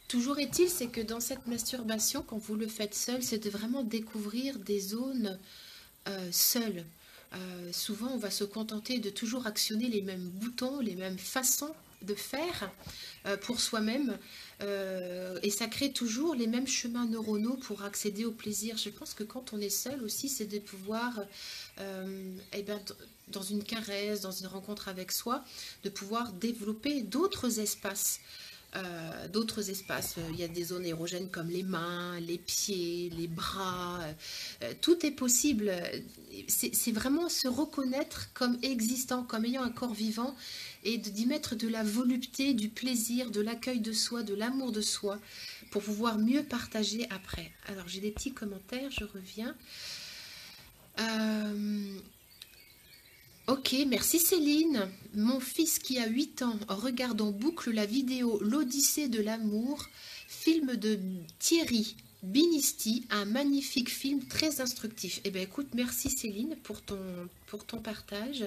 Toujours est-il, c'est que dans cette masturbation, quand vous le faites seul, c'est de vraiment découvrir des zones seules. Souvent, on va se contenter de toujours actionner les mêmes boutons, les mêmes façons de faire pour soi-même, et ça crée toujours les mêmes chemins neuronaux pour accéder au plaisir. Je pense que quand on est seul aussi, c'est de pouvoir, eh ben, dans une caresse, dans une rencontre avec soi, de pouvoir développer d'autres espaces. Il y a des zones érogènes comme les mains, les pieds, les bras, tout est possible. C'est vraiment se reconnaître comme existant, comme ayant un corps vivant, et d'y mettre de la volupté, du plaisir, de l'accueil de soi, de l'amour de soi, pour pouvoir mieux partager après. Alors j'ai des petits commentaires, je reviens. Ok, merci Céline. Mon fils qui a 8 ans regarde en boucle la vidéo L'Odyssée de l'amour, film de Thierry Binisti, un magnifique film très instructif. Eh bien écoute, merci Céline pour ton partage.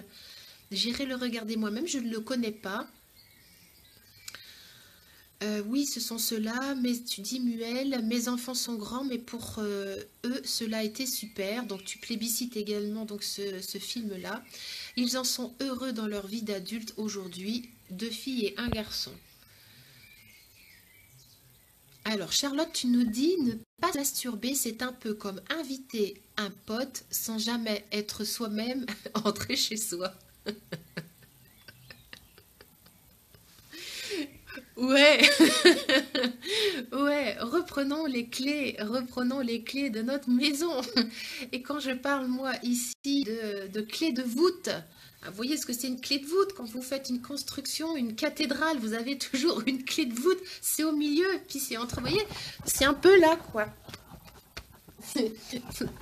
J'irai le regarder moi-même, je ne le connais pas. Oui, ce sont ceux-là, mais tu dis Muel, mes enfants sont grands, mais pour eux, cela a été super. Donc tu plébiscites également donc, ce film-là. Ils en sont heureux dans leur vie d'adulte aujourd'hui, 2 filles et 1 garçon. Alors Charlotte, tu nous dis, ne pas masturber, c'est un peu comme inviter un pote sans jamais être soi-même entrer chez soi. Ouais, ouais, reprenons les clés de notre maison. Et quand je parle, moi, ici, de clés de voûte, vous voyez ce que c'est une clé de voûte? Quand vous faites une construction, une cathédrale, vous avez toujours une clé de voûte, c'est au milieu, puis c'est entre, vous voyez, c'est un peu là, quoi.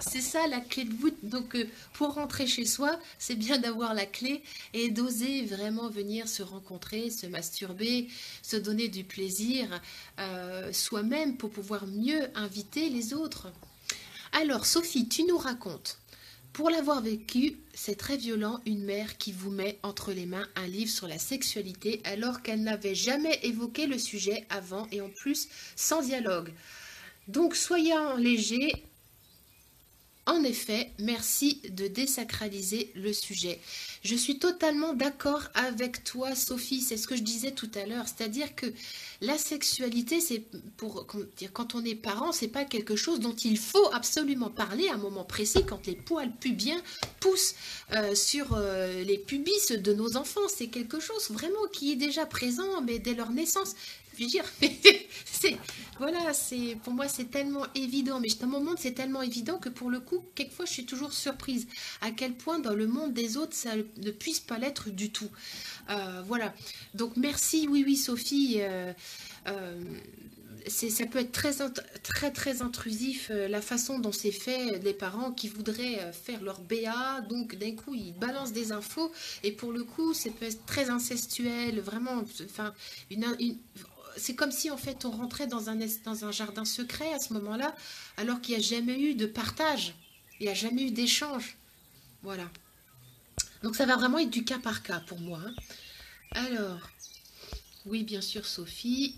C'est ça la clé de voûte. Donc pour rentrer chez soi, c'est bien d'avoir la clé et d'oser vraiment venir se rencontrer, se masturber, se donner du plaisir soi-même pour pouvoir mieux inviter les autres. Alors Sophie, tu nous racontes. Pour l'avoir vécu, c'est très violent, une mère qui vous met entre les mains un livre sur la sexualité alors qu'elle n'avait jamais évoqué le sujet avant et en plus sans dialogue. Donc soyons légers. En effet, merci de désacraliser le sujet. Je suis totalement d'accord avec toi, Sophie, c'est ce que je disais tout à l'heure, c'est-à-dire que la sexualité, c'est quand on est parent, c'est pas quelque chose dont il faut absolument parler à un moment précis quand les poils pubiens poussent sur les pubis de nos enfants. C'est quelque chose vraiment qui est déjà présent, mais dès leur naissance. Je veux dire, voilà, pour moi c'est tellement évident, mais dans mon monde c'est tellement évident que pour le coup, quelquefois je suis toujours surprise à quel point dans le monde des autres ça ne puisse pas l'être du tout. Voilà, donc merci, oui Sophie, ça peut être très intrusif la façon dont c'est fait, des parents qui voudraient faire leur BA, donc d'un coup ils balancent des infos et pour le coup ça peut être très incestuel, vraiment, enfin c'est comme si en fait on rentrait dans un jardin secret à ce moment-là, alors qu'il n'y a jamais eu de partage, il n'y a jamais eu d'échange. Voilà. Donc ça va vraiment être du cas par cas pour moi. Hein. Alors, oui bien sûr Sophie,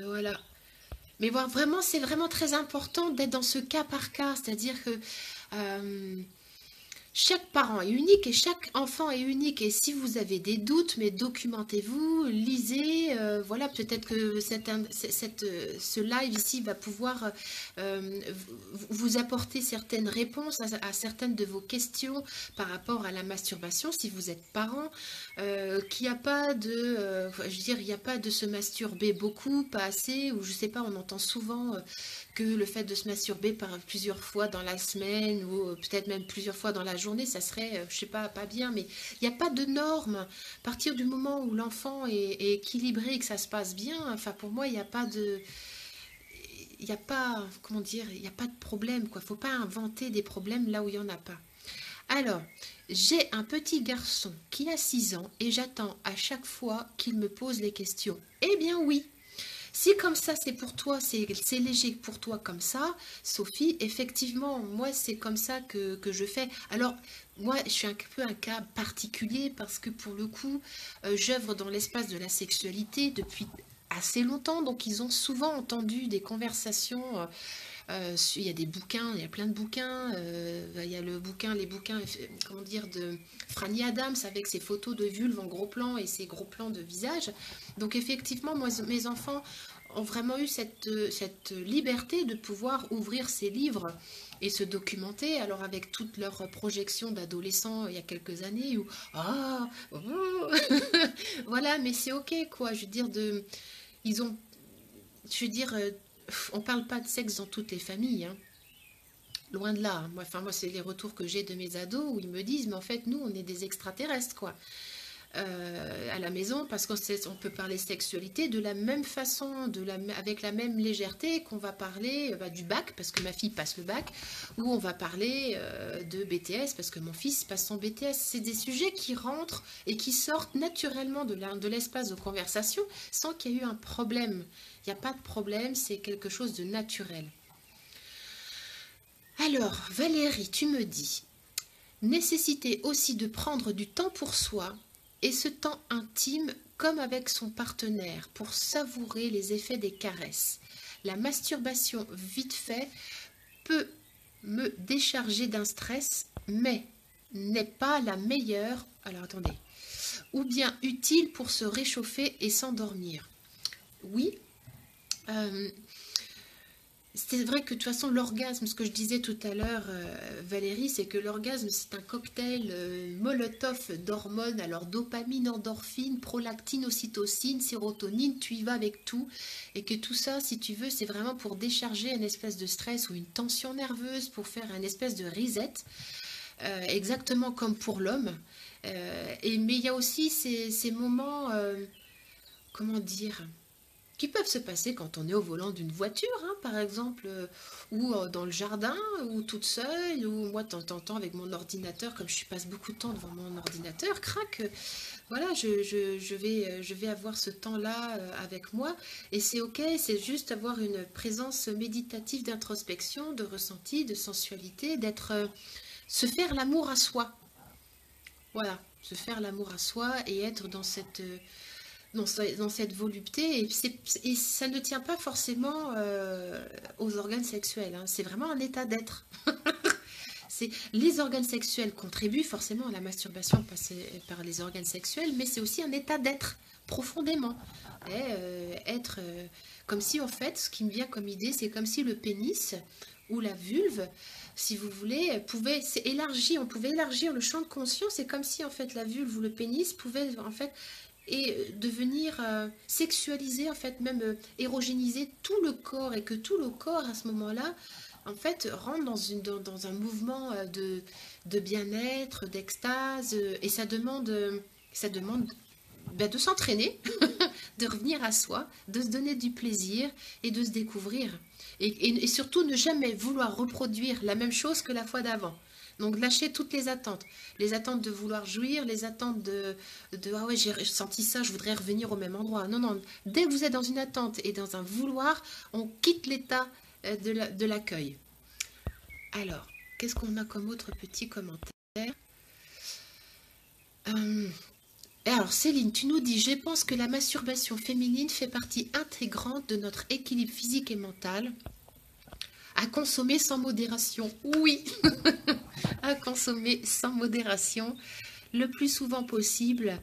voilà. Mais voilà, vraiment c'est vraiment très important d'être dans ce cas par cas, c'est-à-dire que chaque parent est unique et chaque enfant est unique. Et si vous avez des doutes, mais documentez-vous, lisez, voilà, peut-être que ce live ici va pouvoir vous apporter certaines réponses à certaines de vos questions par rapport à la masturbation, si vous êtes parent, qu'il n'y a pas de, je veux dire, il n'y a pas de se masturber beaucoup, pas assez, ou je sais pas, on entend souvent que le fait de se masturber par plusieurs fois dans la semaine, ou peut-être même plusieurs fois dans la journée, ça serait, je sais pas bien, mais il n'y a pas de normes. À partir du moment où l'enfant est équilibré et que ça se passe bien, enfin pour moi, il n'y a pas de, il n'y a pas, comment dire, il n'y a pas de problème, quoi. Faut pas inventer des problèmes là où il n'y en a pas. Alors, j'ai un petit garçon qui a 6 ans et j'attends à chaque fois qu'il me pose les questions. Eh bien oui, si comme ça c'est pour toi, c'est léger pour toi comme ça, Sophie, effectivement, moi c'est comme ça que je fais. Alors, moi je suis un peu un cas particulier parce que pour le coup, j'œuvre dans l'espace de la sexualité depuis assez longtemps, donc ils ont souvent entendu des conversations. Il y a des bouquins, il y a plein de bouquins. Il y a les bouquins, comment dire, de Franny Adams avec ses photos de vulve en gros plan et ses gros plans de visage. Donc effectivement, moi, mes enfants ont vraiment eu cette liberté de pouvoir ouvrir ces livres et se documenter. Alors avec toutes leurs projections d'adolescents il y a quelques années où ah oh, voilà, mais c'est ok quoi. Je veux dire ils ont, je veux dire on parle pas de sexe dans toutes les familles, hein. Loin de là, hein. Moi, c'est les retours que j'ai de mes ados où ils me disent, mais en fait, nous, on est des extraterrestres, quoi. À la maison, parce qu'on peut parler sexualité de la même façon, avec la même légèreté qu'on va parler du bac, parce que ma fille passe le bac, ou on va parler de BTS, parce que mon fils passe son BTS. C'est des sujets qui rentrent et qui sortent naturellement de l'espace de conversation sans qu'il y ait eu un problème. Il n'y a pas de problème, c'est quelque chose de naturel. Alors, Valérie, tu me dis, nécessité aussi de prendre du temps pour soi et ce temps intime comme avec son partenaire pour savourer les effets des caresses. La masturbation vite fait peut me décharger d'un stress, mais n'est pas la meilleure, alors attendez, ou bien utile pour se réchauffer et s'endormir. Oui, c'est vrai que de toute façon, l'orgasme, ce que je disais tout à l'heure, Valérie, c'est que l'orgasme, c'est un cocktail molotov d'hormones, alors dopamine, endorphine, prolactine, ocytocine, sérotonine, tu y vas avec tout. Et que tout ça, si tu veux, c'est vraiment pour décharger une espèce de stress ou une tension nerveuse, pour faire une espèce de reset, exactement comme pour l'homme. Mais il y a aussi ces moments, comment dire, qui peuvent se passer quand on est au volant d'une voiture, hein, par exemple, ou dans le jardin, ou toute seule, ou moi, de temps en temps, avec mon ordinateur, comme je passe beaucoup de temps devant mon ordinateur, crac, voilà, je vais avoir ce temps-là avec moi, et c'est ok, c'est juste avoir une présence méditative d'introspection, de ressenti, de sensualité, se faire l'amour à soi, voilà, se faire l'amour à soi et être dans cette volupté, et ça ne tient pas forcément aux organes sexuels, hein. C'est vraiment un état d'être. Les organes sexuels contribuent forcément à la masturbation par les organes sexuels, mais c'est aussi un état d'être profondément. Être comme si en fait, ce qui me vient comme idée, c'est comme si le pénis ou la vulve, si vous voulez, on pouvait élargir le champ de conscience. C'est comme si en fait la vulve ou le pénis pouvait en fait devenir sexualiser, en fait même érogéniser tout le corps, et que tout le corps à ce moment-là en fait rentre dans un mouvement de bien-être, d'extase, et ça demande de s'entraîner, de revenir à soi, de se donner du plaisir et de se découvrir. Et surtout ne jamais vouloir reproduire la même chose que la fois d'avant. Donc lâcher toutes les attentes de vouloir jouir, les attentes de ah ouais, j'ai senti ça, je voudrais revenir au même endroit. Non, non, dès que vous êtes dans une attente et dans un vouloir, on quitte l'état de l'accueil. Alors, qu'est-ce qu'on a comme autre petit commentaire? Alors Céline, tu nous dis, je pense que la masturbation féminine fait partie intégrante de notre équilibre physique et mental, à consommer sans modération. Oui, à consommer sans modération, le plus souvent possible.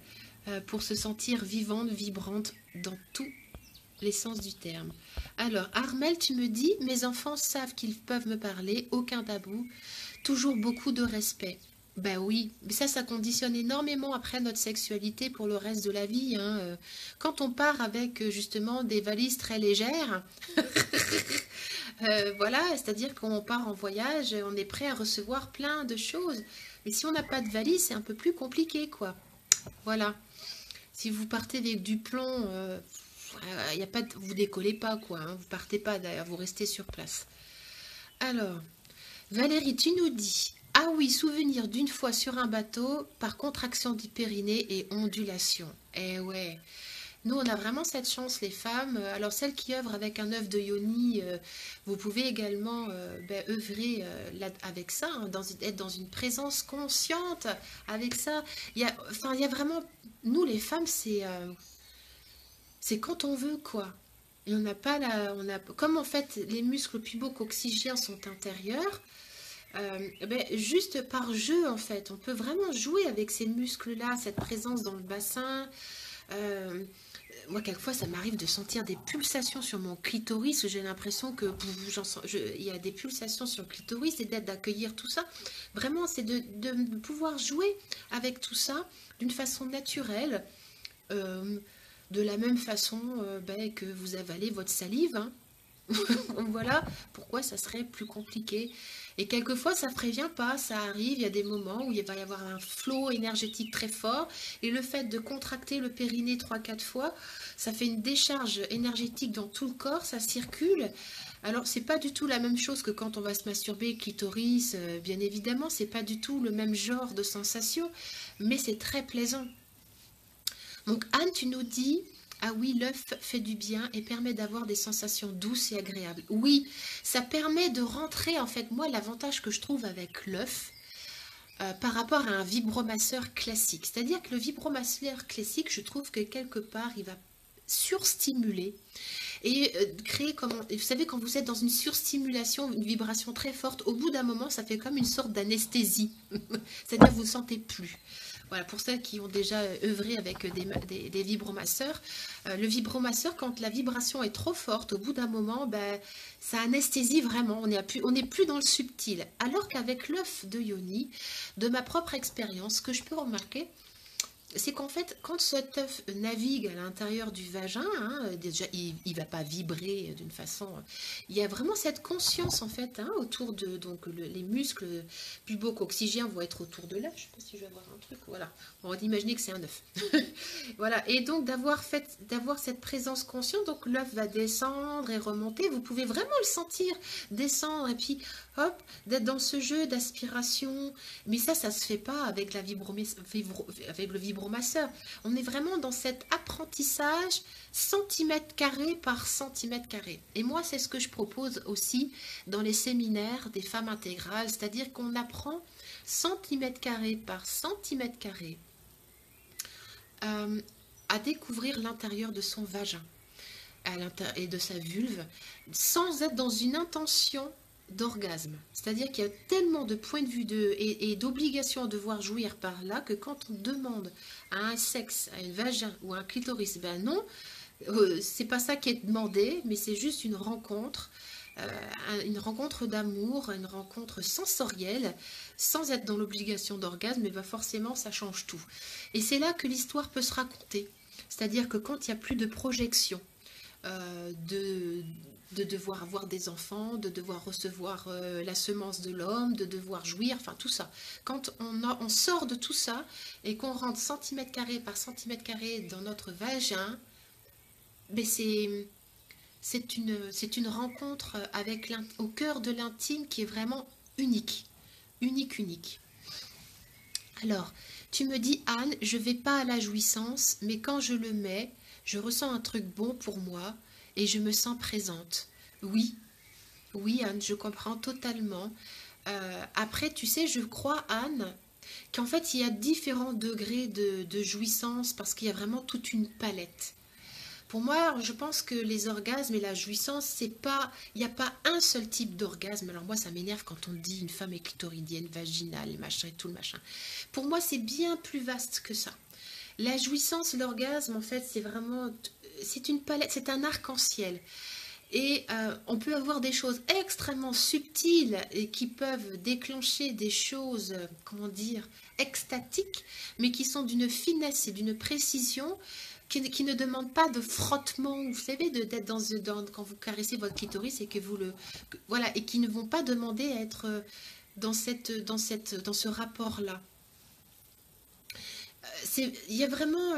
pour se sentir vivante, vibrante dans tous les sens du terme. Alors, Armel, tu me dis, mes enfants savent qu'ils peuvent me parler, aucun tabou, toujours beaucoup de respect. Ben oui, mais ça conditionne énormément après notre sexualité pour le reste de la vie, hein. Quand on part avec justement des valises très légères, voilà, c'est-à-dire qu'on part en voyage, on est prêt à recevoir plein de choses. Mais si on n'a pas de valise, c'est un peu plus compliqué, quoi. Voilà. Si vous partez avec du plomb, y a pas vous décollez pas, quoi, hein. Vous partez pas d'ailleurs, vous restez sur place. Alors, Valérie, tu nous dis, ah oui, souvenir d'une fois sur un bateau par contraction du périnée et ondulation. Eh ouais, nous on a vraiment cette chance les femmes. Alors celles qui œuvrent avec un œuf de yoni, vous pouvez également œuvrer avec ça, hein, être dans une présence consciente avec ça. Il y a vraiment, nous les femmes, c'est quand on veut, quoi. Et on n'a pas comme en fait les muscles pubo-coccygiens sont intérieurs, juste par jeu en fait, on peut vraiment jouer avec ces muscles-là, cette présence dans le bassin. Euh, Moi, quelquefois, ça m'arrive de sentir des pulsations sur mon clitoris. J'ai l'impression que il y a des pulsations sur le clitoris et d'accueillir tout ça. Vraiment, c'est de pouvoir jouer avec tout ça d'une façon naturelle. euh, de la même façon que vous avalez votre salive, hein. Donc voilà pourquoi ça serait plus compliqué. Et quelquefois, ça ne prévient pas, ça arrive, il y a des moments où il va y avoir un flot énergétique très fort, et le fait de contracter le périnée 3-4 fois, ça fait une décharge énergétique dans tout le corps, ça circule. Alors, c'est pas du tout la même chose que quand on va se masturber, clitoris, bien évidemment, c'est pas du tout le même genre de sensation, mais c'est très plaisant. Donc Anne, tu nous dis, ah oui, l'œuf fait du bien et permet d'avoir des sensations douces et agréables. Oui, ça permet de rentrer, en fait, moi, l'avantage que je trouve avec l'œuf, par rapport à un vibromasseur classique. C'est-à-dire que le vibromasseur classique, je trouve que quelque part, il va surstimuler et créer, comme vous savez, quand vous êtes dans une surstimulation, une vibration très forte, au bout d'un moment, ça fait comme une sorte d'anesthésie. C'est-à-dire que vous ne sentez plus. Voilà, pour celles qui ont déjà œuvré avec des vibromasseurs, le vibromasseur, quand la vibration est trop forte, au bout d'un moment, ça anesthésie vraiment, on n'est plus dans le subtil. Alors qu'avec l'œuf de yoni, de ma propre expérience, ce que je peux remarquer, c'est qu'en fait, quand cet œuf navigue à l'intérieur du vagin, hein, déjà, il ne va pas vibrer d'une façon... Il y a vraiment cette conscience, en fait, hein, autour de... Donc, les muscles pubo-coccygiens vont être autour de là. Je ne sais pas si je vais avoir un truc. Voilà. On va imaginer que c'est un œuf. Voilà. Et donc, d'avoir cette présence consciente, donc l'œuf va descendre et remonter. Vous pouvez vraiment le sentir descendre et puis, hop, d'être dans ce jeu d'aspiration. Mais ça se fait pas avec avec le vibromasseur. On est vraiment dans cet apprentissage centimètre carré par centimètre carré. Et moi, c'est ce que je propose aussi dans les séminaires des femmes intégrales, c'est-à-dire qu'on apprend centimètre carré par centimètre carré à découvrir l'intérieur de son vagin et de sa vulve sans être dans une intention d'orgasme. C'est-à-dire qu'il y a tellement de points de vue et d'obligations à devoir jouir par là que quand on demande à un sexe, à un vagin ou à un clitoris, ben non, c'est pas ça qui est demandé, mais c'est juste une rencontre d'amour, une rencontre sensorielle, sans être dans l'obligation d'orgasme, mais ben forcément ça change tout. Et c'est là que l'histoire peut se raconter. C'est-à-dire que quand il n'y a plus de projection, de devoir avoir des enfants, de devoir recevoir la semence de l'homme, de devoir jouir, enfin tout ça. Quand on sort de tout ça et qu'on rentre centimètre carré par centimètre carré dans notre vagin, ben c'est une rencontre au cœur de l'intime qui est vraiment unique. Unique, unique. Alors, tu me dis, Anne, je vais pas à la jouissance, mais quand je le mets, je ressens un truc bon pour moi et je me sens présente. Oui, oui, Anne, je comprends totalement. Après, tu sais, je crois, Anne, qu'en fait, il y a différents degrés de jouissance parce qu'il y a vraiment toute une palette. Pour moi, je pense que les orgasmes et la jouissance, c'est pas, il n'y a pas un seul type d'orgasme. Alors moi, ça m'énerve quand on dit une femme est clitoridienne, vaginale, machin et tout le machin. Pour moi, c'est bien plus vaste que ça. La jouissance, l'orgasme, en fait, c'est vraiment, c'est une palette, c'est un arc-en-ciel. Et on peut avoir des choses extrêmement subtiles et qui peuvent déclencher des choses, comment dire, extatiques, mais qui sont d'une finesse et d'une précision qui ne demandent pas de frottement, vous savez, d'être quand vous caressez votre clitoris et que vous voilà, et qui ne vont pas demander à être dans ce rapport-là. Il y a vraiment,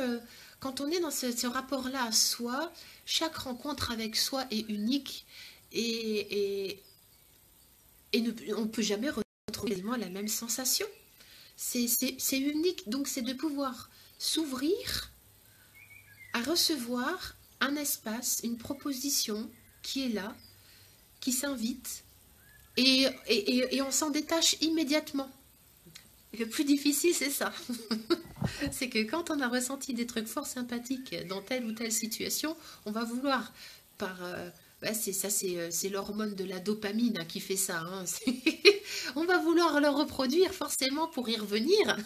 quand on est dans ce rapport-là à soi, chaque rencontre avec soi est unique et, et, on ne peut jamais retrouver quasiment la même sensation. C'est unique, donc c'est de pouvoir s'ouvrir à recevoir un espace, une proposition qui est là, qui s'invite, et on s'en détache immédiatement. Le plus difficile, c'est ça. C'est que quand on a ressenti des trucs fort sympathiques dans telle ou telle situation, on va vouloir, c'est l'hormone de la dopamine hein, qui fait ça. Hein. On va vouloir le reproduire forcément pour y revenir.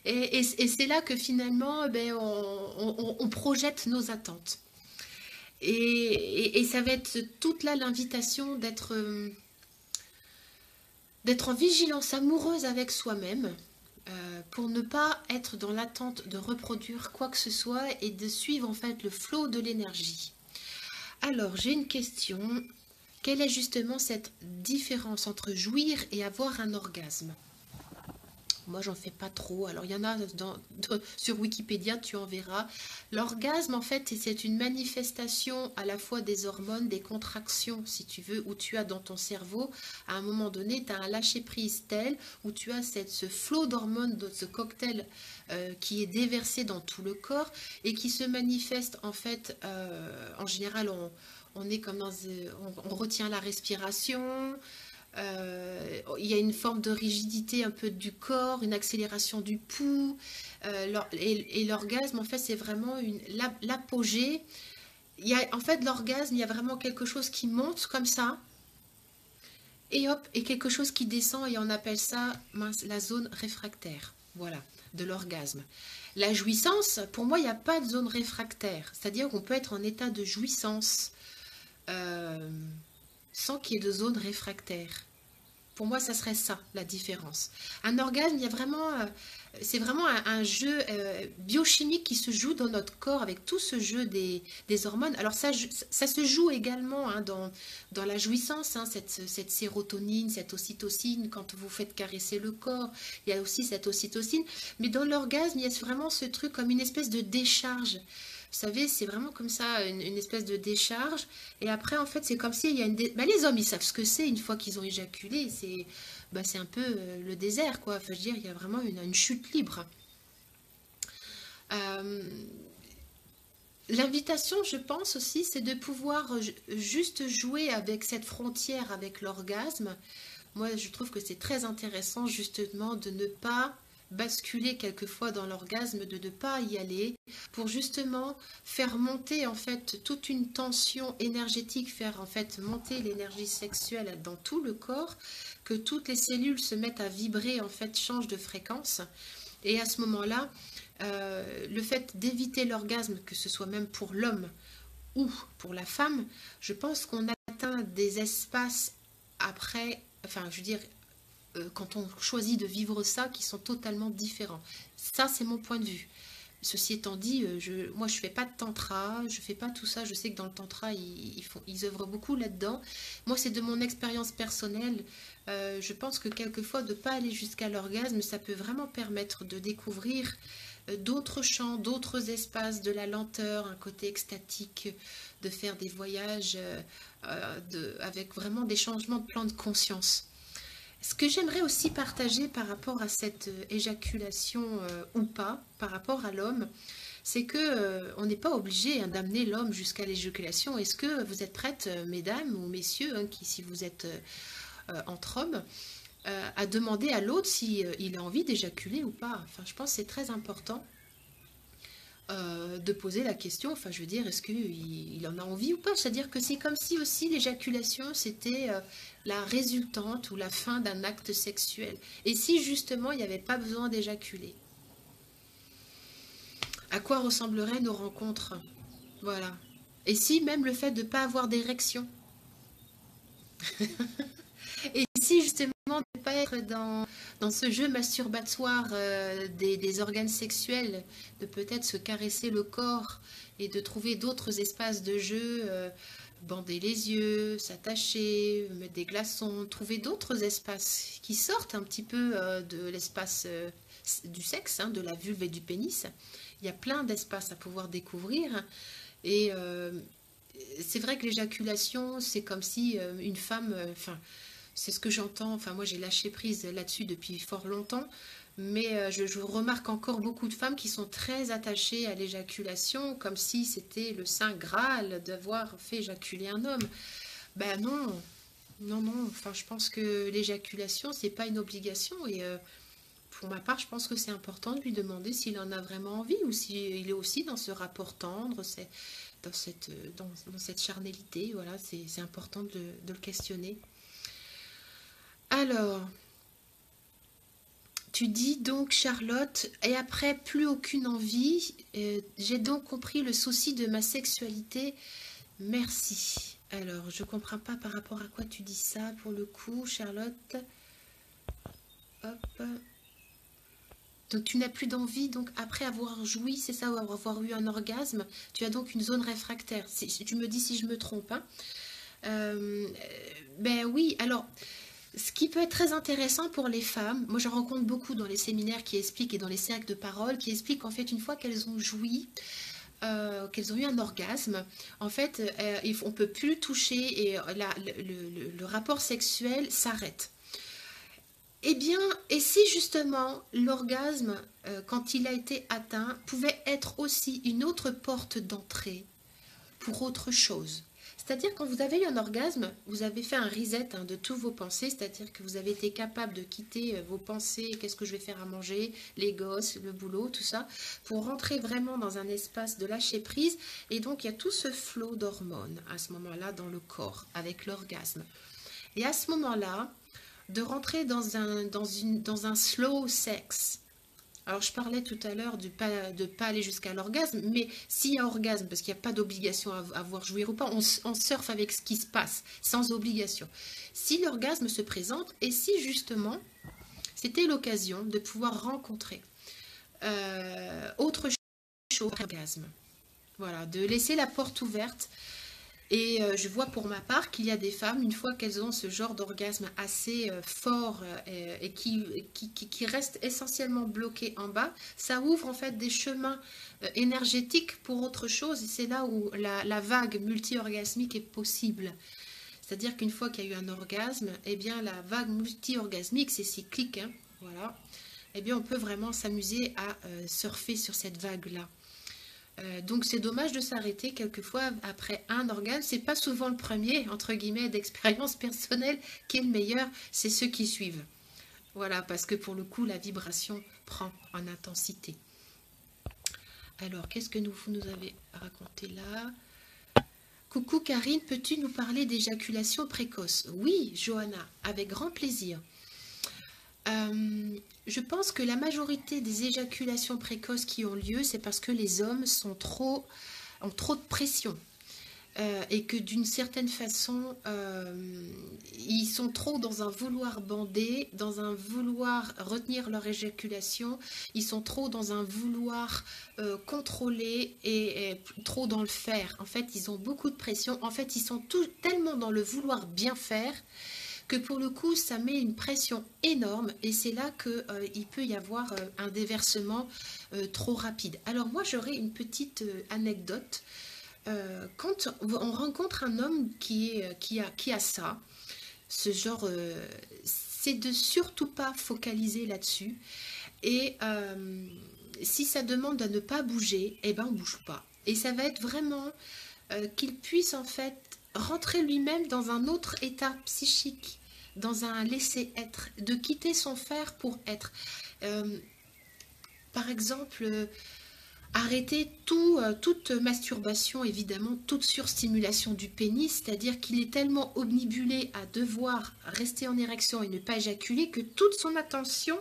Et c'est là que finalement, on projette nos attentes. Et ça va être toute là l'invitation d'être en vigilance amoureuse avec soi-même pour ne pas être dans l'attente de reproduire quoi que ce soit et de suivre en fait le flot de l'énergie. Alors j'ai une question. Quelle est justement cette différence entre jouir et avoir un orgasme? Moi, j'en fais pas trop. Alors, il y en a sur Wikipédia, tu en verras. L'orgasme, en fait, c'est une manifestation à la fois des hormones, des contractions, si tu veux, où tu as dans ton cerveau, à un moment donné, tu as un lâcher-prise tel, où tu as ce flot d'hormones, de ce cocktail qui est déversé dans tout le corps et qui se manifeste, en fait, en général, on est comme on retient la respiration. Il y a une forme de rigidité un peu du corps, une accélération du pouls. Et l'orgasme, en fait, c'est vraiment l'apogée. En fait, l'orgasme, il y a vraiment quelque chose qui monte comme ça. Et hop, et quelque chose qui descend, et on appelle ça la zone réfractaire. Voilà, de l'orgasme. La jouissance, pour moi, il n'y a pas de zone réfractaire. C'est-à-dire qu'on peut être en état de jouissance sans qu'il y ait de zone réfractaire. Pour moi, ça serait ça, la différence. Un orgasme, il y a vraiment, c'est vraiment un jeu biochimique qui se joue dans notre corps avec tout ce jeu des hormones. Alors ça se joue également hein, dans la jouissance, hein, cette sérotonine, cette ocytocine, quand vous faites caresser le corps, il y a aussi cette ocytocine. Mais dans l'orgasme, il y a vraiment ce truc comme une espèce de décharge. Vous savez, c'est vraiment comme ça, une espèce de décharge. Et après, en fait, c'est comme s'il y a les hommes, ils savent ce que c'est une fois qu'ils ont éjaculé. C'est un peu le désert, quoi. Enfin, je veux dire, il y a vraiment une chute libre. L'invitation, je pense aussi, c'est de pouvoir juste jouer avec cette frontière, avec l'orgasme. Moi, je trouve que c'est très intéressant, justement, de ne pas basculer quelquefois dans l'orgasme, de ne pas y aller, pour justement faire monter en fait toute une tension énergétique, faire en fait monter l'énergie sexuelle dans tout le corps, que toutes les cellules se mettent à vibrer, en fait changent de fréquence. Et à ce moment-là, le fait d'éviter l'orgasme, que ce soit même pour l'homme ou pour la femme, je pense qu'on atteint des espaces après, enfin je veux dire, quand on choisit de vivre ça, qui sont totalement différents. Ça, c'est mon point de vue. Ceci étant dit, moi je fais pas de tantra, je fais pas tout ça. Je sais que dans le tantra, ils œuvrent beaucoup là-dedans. Moi, c'est de mon expérience personnelle. Je pense que quelquefois, de ne pas aller jusqu'à l'orgasme, ça peut vraiment permettre de découvrir d'autres champs, d'autres espaces, de la lenteur, un côté extatique, de faire des voyages avec vraiment des changements de plan de conscience. Ce que j'aimerais aussi partager par rapport à cette éjaculation ou pas, par rapport à l'homme, c'est que on n'est pas obligé hein, d'amener l'homme jusqu'à l'éjaculation. Est-ce que vous êtes prêtes, mesdames ou messieurs, hein, si vous êtes entre hommes, à demander à l'autre s'il a envie d'éjaculer ou pas? Enfin, je pense que c'est très important de poser la question, enfin je veux dire, est-ce qu'il en a envie ou pas? C'est-à-dire que c'est comme si aussi l'éjaculation c'était la résultante ou la fin d'un acte sexuel. Et si justement il n'y avait pas besoin d'éjaculer? À quoi ressembleraient nos rencontres? Voilà. Et si même le fait de ne pas avoir d'érection? Et si justement de ne pas être dans ce jeu masturbatoire des organes sexuels, de peut-être se caresser le corps et de trouver d'autres espaces de jeu, bander les yeux, s'attacher, mettre des glaçons, trouver d'autres espaces qui sortent un petit peu de l'espace du sexe, hein, de la vulve et du pénis. Il y a plein d'espaces à pouvoir découvrir. Et c'est vrai que l'éjaculation, c'est comme si une femme, enfin, c'est ce que j'entends, enfin moi j'ai lâché prise là-dessus depuis fort longtemps, mais je remarque encore beaucoup de femmes qui sont très attachées à l'éjaculation, comme si c'était le saint Graal d'avoir fait éjaculer un homme. Ben non, non, non, enfin je pense que l'éjaculation, c'est pas une obligation, et pour ma part, je pense que c'est important de lui demander s'il en a vraiment envie, ou s'il est aussi dans ce rapport tendre, c'est dans cette charnalité, voilà, c'est important de le questionner. Alors, tu dis donc Charlotte, et après plus aucune envie, j'ai donc compris le souci de ma sexualité, merci. Alors, je comprends pas par rapport à quoi tu dis ça pour le coup, Charlotte. Hop. Donc tu n'as plus d'envie, donc après avoir joui, c'est ça, ou avoir eu un orgasme, tu as donc une zone réfractaire. Tu me dis si je me trompe, hein. Ben oui, alors ce qui peut être très intéressant pour les femmes, moi j'en rencontre beaucoup dans les séminaires qui expliquent et dans les cercles de parole, qui expliquent qu'en fait une fois qu'elles ont joui, qu'elles ont eu un orgasme, en fait on ne peut plus toucher et le rapport sexuel s'arrête. Eh bien, et si justement l'orgasme, quand il a été atteint, pouvait être aussi une autre porte d'entrée pour autre chose. C'est-à-dire quand vous avez eu un orgasme, vous avez fait un reset hein, de toutes vos pensées, c'est-à-dire que vous avez été capable de quitter vos pensées, qu'est-ce que je vais faire à manger, les gosses, le boulot, tout ça, pour rentrer vraiment dans un espace de lâcher prise. Et donc il y a tout ce flot d'hormones à ce moment-là dans le corps avec l'orgasme. Et à ce moment-là, de rentrer dans un slow sex. Alors, je parlais tout à l'heure de ne pas aller jusqu'à l'orgasme, mais s'il y a orgasme, parce qu'il n'y a pas d'obligation à avoir jouir ou pas, on surfe avec ce qui se passe, sans obligation. Si l'orgasme se présente, et si justement, c'était l'occasion de pouvoir rencontrer autre chose qu'orgasme. Voilà, de laisser la porte ouverte. Et je vois pour ma part qu'il y a des femmes, une fois qu'elles ont ce genre d'orgasme assez fort et qui restent essentiellement bloquées en bas, ça ouvre en fait des chemins énergétiques pour autre chose. Et c'est là où la vague multi-orgasmique est possible. C'est-à-dire qu'une fois qu'il y a eu un orgasme, eh bien la vague multi-orgasmique, c'est cyclique, hein, voilà. Eh bien on peut vraiment s'amuser à surfer sur cette vague-là. Donc c'est dommage de s'arrêter quelquefois après un orgasme. C'est pas souvent le premier, entre guillemets, d'expérience personnelle qui est le meilleur, c'est ceux qui suivent. Voilà, parce que pour le coup, la vibration prend en intensité. Alors, qu'est-ce que vous nous avez raconté là? Coucou Karine, peux-tu nous parler d'éjaculation précoce? Oui, Johanna, avec grand plaisir. Je pense que la majorité des éjaculations précoces qui ont lieu, c'est parce que les hommes ont trop de pression. Et que d'une certaine façon, ils sont trop dans un vouloir bander, dans un vouloir retenir leur éjaculation, ils sont trop dans un vouloir contrôler et trop dans le faire. En fait, ils ont beaucoup de pression. En fait, ils sont tellement dans le vouloir bien faire que pour le coup, ça met une pression énorme et c'est là qu'il peut y avoir un déversement trop rapide. Alors moi, j'aurais une petite anecdote. Quand on rencontre un homme qui a ça, ce genre, c'est de surtout pas focaliser là-dessus. Et si ça demande à ne pas bouger, eh ben on bouge pas. Et ça va être vraiment qu'il puisse en fait rentrer lui-même dans un autre état psychique, dans un laisser-être, de quitter son faire pour être. Par exemple, arrêter toute masturbation, évidemment, toute surstimulation du pénis, c'est-à-dire qu'il est tellement omnibulé à devoir rester en érection et ne pas éjaculer que toute son attention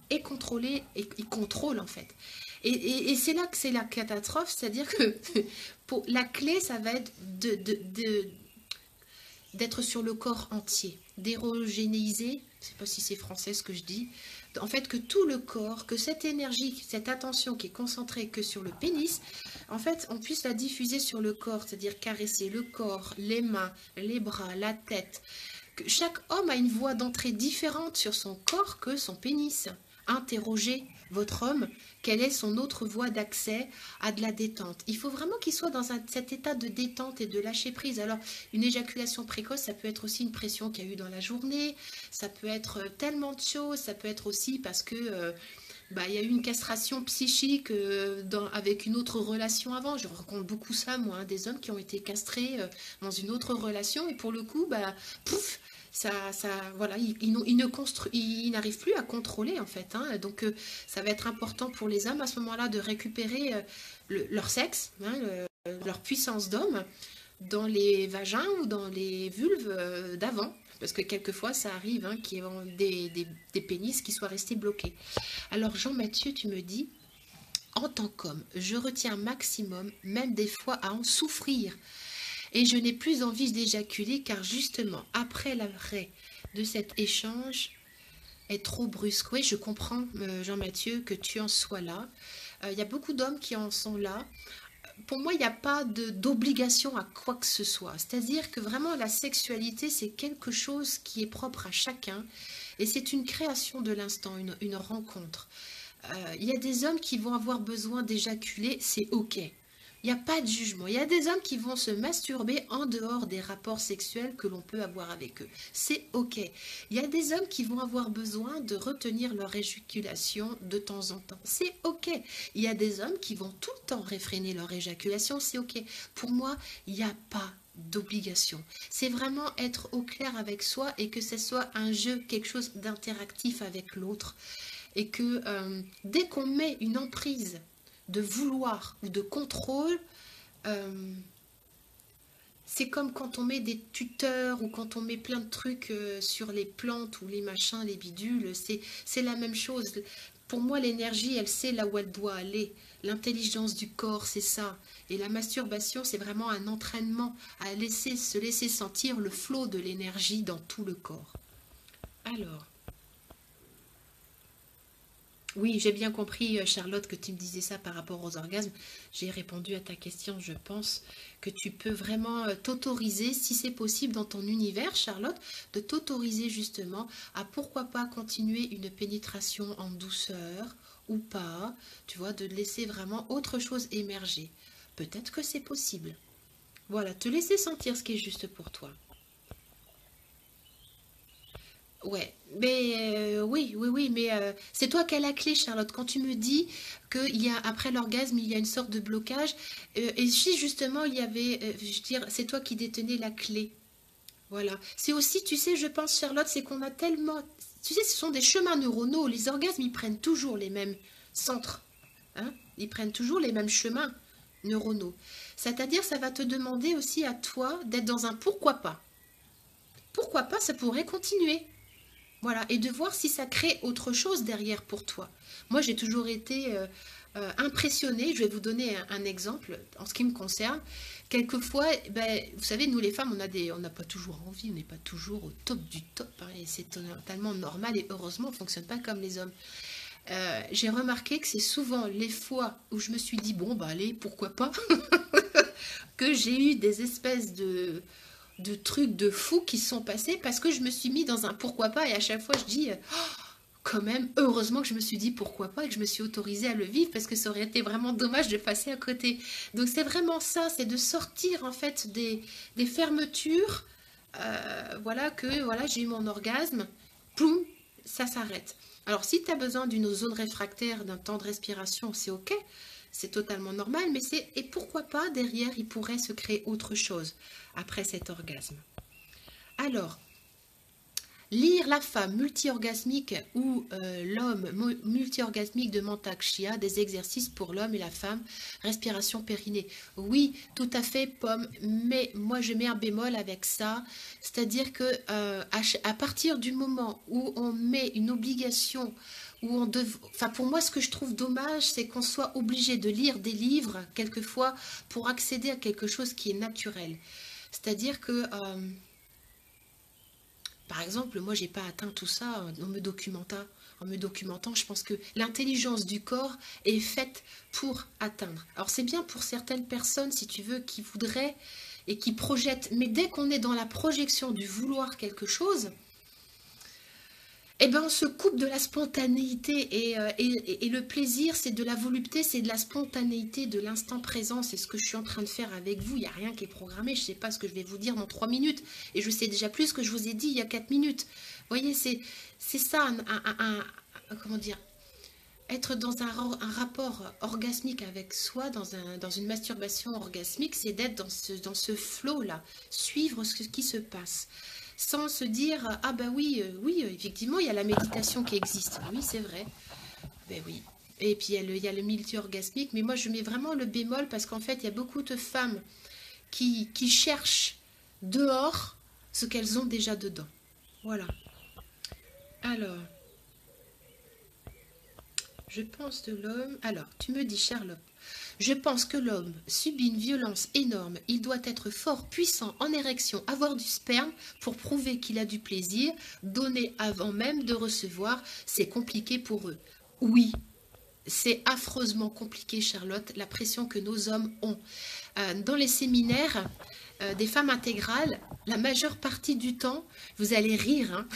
est contrôlée et il contrôle en fait. Et c'est là que c'est la catastrophe, c'est-à-dire que pour, la clé, ça va être d'être sur le corps entier, d'hérogénéiser, je ne sais pas si c'est français ce que je dis, en fait que tout le corps, que cette énergie, cette attention qui est concentrée que sur le pénis, en fait on puisse la diffuser sur le corps, c'est-à-dire caresser le corps, les mains, les bras, la tête. Que chaque homme a une voie d'entrée différente sur son corps que son pénis. Interrogez votre homme, quelle est son autre voie d'accès à de la détente. Il faut vraiment qu'il soit dans cet état de détente et de lâcher prise. Alors, une éjaculation précoce, ça peut être aussi une pression qu'il y a eu dans la journée, ça peut être tellement de choses, ça peut être aussi parce que il y a eu une castration psychique avec une autre relation avant. Je rencontre beaucoup ça, moi, hein, des hommes qui ont été castrés dans une autre relation et pour le coup, pouf, voilà, ils n'arrivent plus à contrôler en fait. Hein. Donc, ça va être important pour les hommes à ce moment-là de récupérer leur sexe, hein, leur puissance d'homme dans les vagins ou dans les vulves d'avant. Parce que quelquefois, ça arrive hein, qu'il y ait des pénis qui soient restés bloqués. Alors, Jean-Mathieu, tu me dis, en tant qu'homme, je retiens un maximum, même des fois à en souffrir. Et je n'ai plus envie d'éjaculer car justement, après l'arrêt de cet échange, est trop brusque. Oui, je comprends, Jean-Mathieu, que tu en sois là. Il y a beaucoup d'hommes qui en sont là. Pour moi, il n'y a pas d'obligation à quoi que ce soit. C'est-à-dire que vraiment, la sexualité, c'est quelque chose qui est propre à chacun. Et c'est une création de l'instant, une rencontre. Il y a des hommes qui vont avoir besoin d'éjaculer, c'est OK. Il n'y a pas de jugement. Il y a des hommes qui vont se masturber en dehors des rapports sexuels que l'on peut avoir avec eux. C'est OK. Il y a des hommes qui vont avoir besoin de retenir leur éjaculation de temps en temps. C'est OK. Il y a des hommes qui vont tout le temps réfréner leur éjaculation. C'est OK. Pour moi, il n'y a pas d'obligation. C'est vraiment être au clair avec soi et que ce soit un jeu, quelque chose d'interactif avec l'autre. Et que dès qu'on met une emprise de vouloir ou de contrôle, c'est comme quand on met des tuteurs ou quand on met plein de trucs sur les plantes ou les machins, les bidules, c'est la même chose. Pour moi, l'énergie, elle sait là où elle doit aller. L'intelligence du corps, c'est ça. Et la masturbation, c'est vraiment un entraînement à se laisser sentir le flot de l'énergie dans tout le corps. Alors, oui, j'ai bien compris, Charlotte, que tu me disais ça par rapport aux orgasmes. J'ai répondu à ta question. Je pense que tu peux vraiment t'autoriser, si c'est possible dans ton univers, Charlotte, de t'autoriser justement à pourquoi pas continuer une pénétration en douceur ou pas, tu vois, de laisser vraiment autre chose émerger. Peut-être que c'est possible. Voilà, te laisser sentir ce qui est juste pour toi. Ouais, mais oui, mais c'est toi qui as la clé, Charlotte. Quand tu me dis qu'il y a, après l'orgasme, il y a une sorte de blocage, et si justement il y avait, je veux dire, c'est toi qui détenais la clé. Voilà. C'est aussi, tu sais, je pense, Charlotte, c'est qu'on a tellement, tu sais, ce sont des chemins neuronaux. Les orgasmes, ils prennent toujours les mêmes centres, hein? Ils prennent toujours les mêmes chemins neuronaux. C'est-à-dire, ça va te demander aussi à toi d'être dans un pourquoi pas. Pourquoi pas, ça pourrait continuer. Voilà, et de voir si ça crée autre chose derrière pour toi. Moi, j'ai toujours été impressionnée. Je vais vous donner un exemple en ce qui me concerne. Quelquefois, ben, vous savez, nous les femmes, on n'a pas toujours envie, on n'est pas toujours au top du top, hein, et c'est totalement normal et heureusement, on ne fonctionne pas comme les hommes. J'ai remarqué que c'est souvent les fois où je me suis dit, bon, bah allez, pourquoi pas, que j'ai eu des espèces de trucs de fous qui se sont passés parce que je me suis mis dans un pourquoi pas et à chaque fois je dis quand même heureusement que je me suis dit pourquoi pas et que je me suis autorisée à le vivre parce que ça aurait été vraiment dommage de passer à côté. Donc c'est vraiment ça, c'est de sortir en fait des fermetures, voilà que voilà j'ai eu mon orgasme, ploum, ça s'arrête. Alors si tu as besoin d'une zone réfractaire, d'un temps de respiration, c'est ok, c'est totalement normal, mais c'est et pourquoi pas derrière il pourrait se créer autre chose après cet orgasme. Alors, lire la femme multi-orgasmique ou l'homme multi-orgasmique de Mantak Chia, des exercices pour l'homme et la femme, respiration périnée. Oui, tout à fait, Pomme, mais moi je mets un bémol avec ça, c'est-à-dire que à partir du moment où on met une obligation Enfin, pour moi, ce que je trouve dommage, c'est qu'on soit obligé de lire des livres, quelquefois, pour accéder à quelque chose qui est naturel. C'est-à-dire que, par exemple, moi, j'ai pas atteint tout ça en me documentant. En me documentant, je pense que l'intelligence du corps est faite pour atteindre. Alors, c'est bien pour certaines personnes, si tu veux, qui voudraient et qui projettent. Mais dès qu'on est dans la projection du vouloir quelque chose, eh ben, on se coupe de la spontanéité et le plaisir, c'est de la volupté, c'est de la spontanéité, de l'instant présent. C'est ce que je suis en train de faire avec vous. Il n'y a rien qui est programmé. Je ne sais pas ce que je vais vous dire dans 3 minutes. Et je sais déjà plus ce que je vous ai dit il y a 4 minutes. Vous voyez, c'est ça, comment dire, être dans un rapport orgasmique avec soi, dans une masturbation orgasmique, c'est d'être dans ce flow-là, suivre ce qui se passe sans se dire ah bah oui, oui, effectivement, il y a la méditation qui existe. Oui, c'est vrai. Ben oui. Et puis il y a le multi-orgasmique, mais moi je mets vraiment le bémol parce qu'en fait, il y a beaucoup de femmes qui cherchent dehors ce qu'elles ont déjà dedans. Voilà. Alors, je pense de l'homme. Alors, tu me dis, Charlotte, je pense que l'homme subit une violence énorme. Il doit être fort, puissant, en érection, avoir du sperme pour prouver qu'il a du plaisir, donner avant même de recevoir. C'est compliqué pour eux. Oui, c'est affreusement compliqué, Charlotte, la pression que nos hommes ont. Dans les séminaires des femmes intégrales, la majeure partie du temps, vous allez rire, hein,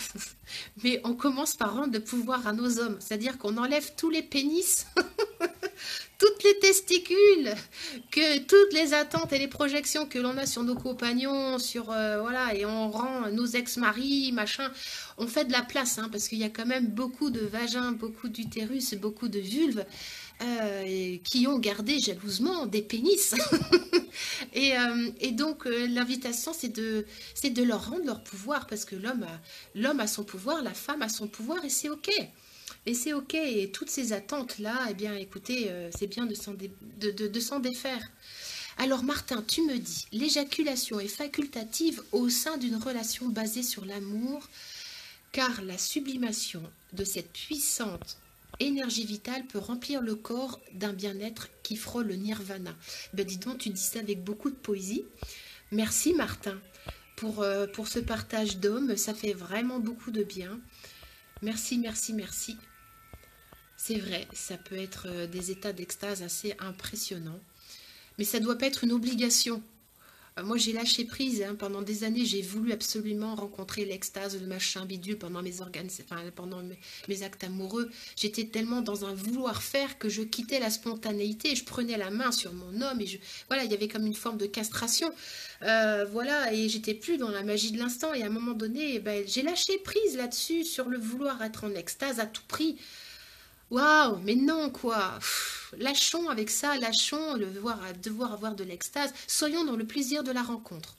mais on commence par rendre le pouvoir à nos hommes. C'est-à-dire qu'on enlève tous les pénis toutes les testicules, que toutes les attentes et les projections que l'on a sur nos compagnons, sur voilà, et on rend nos ex-maris, machin, on fait de la place, hein, parce qu'il y a quand même beaucoup de vagins, beaucoup d'utérus, beaucoup de vulves qui ont gardé jalousement des pénis. et donc l'invitation, c'est de leur rendre leur pouvoir, parce que l'homme a son pouvoir, la femme a son pouvoir, et c'est ok. Et c'est ok, et toutes ces attentes-là, eh bien, écoutez, c'est bien de s'en défaire. Alors, Martin, tu me dis, l'éjaculation est facultative au sein d'une relation basée sur l'amour, car la sublimation de cette puissante énergie vitale peut remplir le corps d'un bien-être qui frôle le nirvana. Ben, dis donc, tu dis ça avec beaucoup de poésie. Merci, Martin, pour ce partage d'hommes, ça fait vraiment beaucoup de bien. Merci, merci, merci. C'est vrai, ça peut être des états d'extase assez impressionnants. Mais ça ne doit pas être une obligation. Moi, j'ai lâché prise. Hein. Pendant des années, j'ai voulu absolument rencontrer l'extase, le machin bidule pendant pendant mes actes amoureux. J'étais tellement dans un vouloir faire que je quittais la spontanéité. Je prenais la main sur mon homme et voilà, il y avait comme une forme de castration. Voilà, et j'étais plus dans la magie de l'instant. Et à un moment donné, ben, j'ai lâché prise là-dessus, sur le vouloir être en extase à tout prix. Waouh, mais non quoi. Lâchons avec ça, lâchons devoir avoir de l'extase. Soyons dans le plaisir de la rencontre.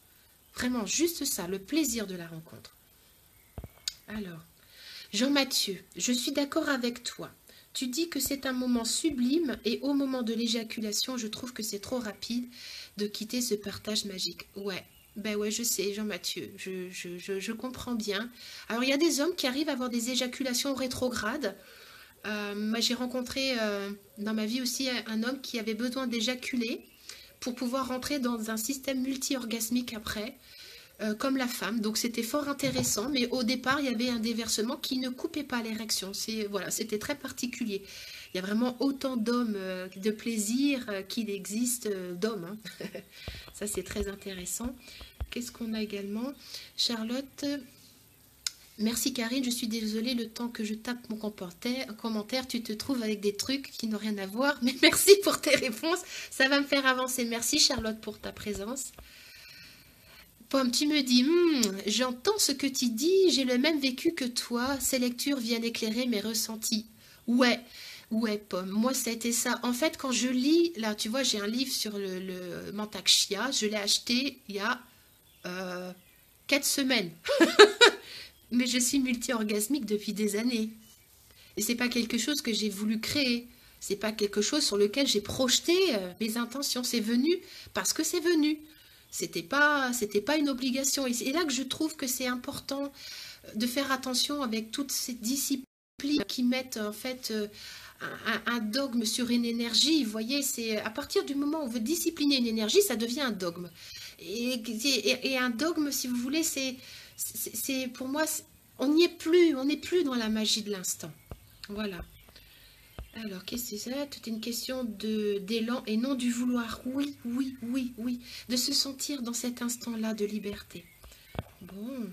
Vraiment, juste ça, le plaisir de la rencontre. Alors, Jean-Mathieu, je suis d'accord avec toi. Tu dis que c'est un moment sublime et au moment de l'éjaculation, je trouve que c'est trop rapide de quitter ce partage magique. Ouais, ben ouais, je sais, Jean-Mathieu, je comprends bien. Alors, il y a des hommes qui arrivent à avoir des éjaculations rétrogrades. Moi, j'ai rencontré dans ma vie aussi un homme qui avait besoin d'éjaculer pour pouvoir rentrer dans un système multi-orgasmique après, comme la femme. Donc, c'était fort intéressant, mais au départ, il y avait un déversement qui ne coupait pas l'érection. Voilà, c'était très particulier. Il y a vraiment autant d'hommes de plaisir qu'il existe d'hommes. Hein. Ça, c'est très intéressant. Qu'est-ce qu'on a également? Charlotte... Merci Karine, je suis désolée, le temps que je tape mon commentaire, tu te trouves avec des trucs qui n'ont rien à voir, mais merci pour tes réponses, ça va me faire avancer. Merci Charlotte pour ta présence. Pomme, tu me dis, j'entends ce que tu dis, j'ai le même vécu que toi, ces lectures viennent éclairer mes ressentis. Ouais, Pomme, moi ça a été ça. En fait, quand je lis, là tu vois, j'ai un livre sur le Mantak Chia, je l'ai acheté il y a 4 semaines. Mais je suis multi-orgasmique depuis des années. Et c'est pas quelque chose que j'ai voulu créer. C'est pas quelque chose sur lequel j'ai projeté mes intentions. C'est venu parce que c'est venu. C'était pas une obligation. Et c'est là que je trouve que c'est important de faire attention avec toutes ces disciplines. qui mettent en fait un dogme sur une énergie. Vous voyez, c'est à partir du moment où on veut discipliner une énergie, ça devient un dogme. Et un dogme, si vous voulez, c'est pour moi, on n'y est plus, on n'est plus dans la magie de l'instant. Voilà. Alors, qu'est-ce que c'est ça? Toute une question d'élan et non du vouloir. Oui, oui, oui, oui. De se sentir dans cet instant-là de liberté. Bon.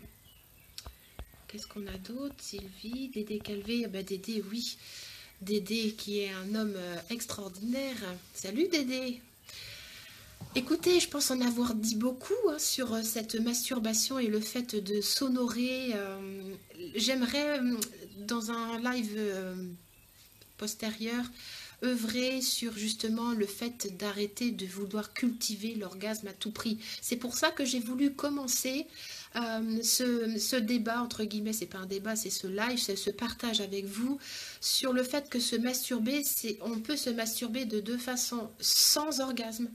Qu'est-ce qu'on a d'autre? Sylvie, Dédé Calvé. Ah ben Dédé, oui. Dédé qui est un homme extraordinaire. Salut Dédé. Écoutez, je pense en avoir dit beaucoup sur cette masturbation et le fait de s'honorer. J'aimerais, dans un live postérieur, œuvrer sur justement le fait d'arrêter de vouloir cultiver l'orgasme à tout prix. C'est pour ça que j'ai voulu commencer ce débat, entre guillemets, c'est pas un débat, c'est ce live, c'est ce partage avec vous sur le fait que se masturber, on peut se masturber de deux façons, sans orgasme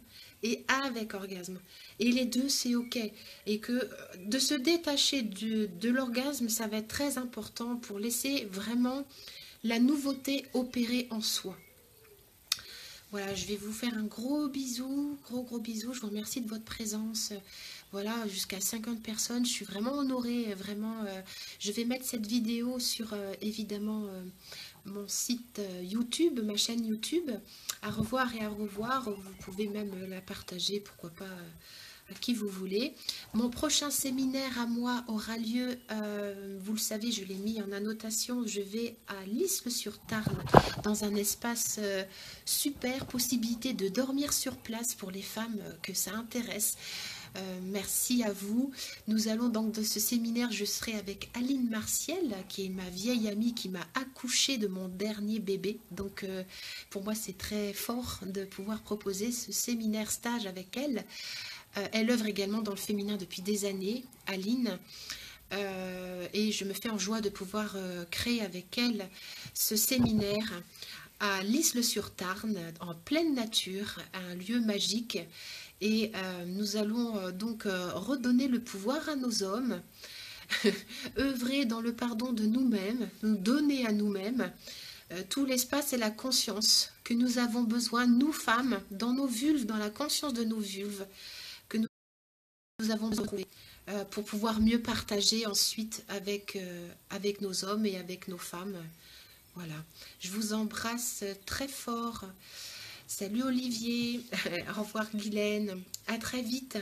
et avec orgasme. Et les deux, c'est ok. Et que de se détacher de l'orgasme, ça va être très important pour laisser vraiment la nouveauté opérer en soi. Voilà, je vais vous faire un gros bisou, gros bisou. Je vous remercie de votre présence. Voilà, jusqu'à 50 personnes. Je suis vraiment honorée, vraiment. Je vais mettre cette vidéo sur, évidemment, mon site YouTube, ma chaîne YouTube. À revoir et à revoir. Vous pouvez même la partager, pourquoi pas, à qui vous voulez. Mon prochain séminaire à moi aura lieu, vous le savez, je l'ai mis en annotation, je vais à L'Isle-sur-Tarn, dans un espace super, possibilité de dormir sur place pour les femmes que ça intéresse. Merci à vous. Nous allons donc de ce séminaire, je serai avec Aline Martiel, qui est ma vieille amie qui m'a accouché de mon dernier bébé. Donc pour moi c'est très fort de pouvoir proposer ce séminaire stage avec elle. Elle œuvre également dans le féminin depuis des années, Aline. Et je me fais en joie de pouvoir créer avec elle ce séminaire à L'Isle-sur-Tarn, en pleine nature, un lieu magique. Et nous allons donc redonner le pouvoir à nos hommes, œuvrer dans le pardon de nous-mêmes, nous donner à nous-mêmes tout l'espace et la conscience que nous avons besoin, nous femmes, dans nos vulves, dans la conscience de nos vulves, que nous avons besoin de trouver pour pouvoir mieux partager ensuite avec nos hommes et avec nos femmes. Voilà, je vous embrasse très fort. Salut Olivier, au revoir Guylaine, à très vite.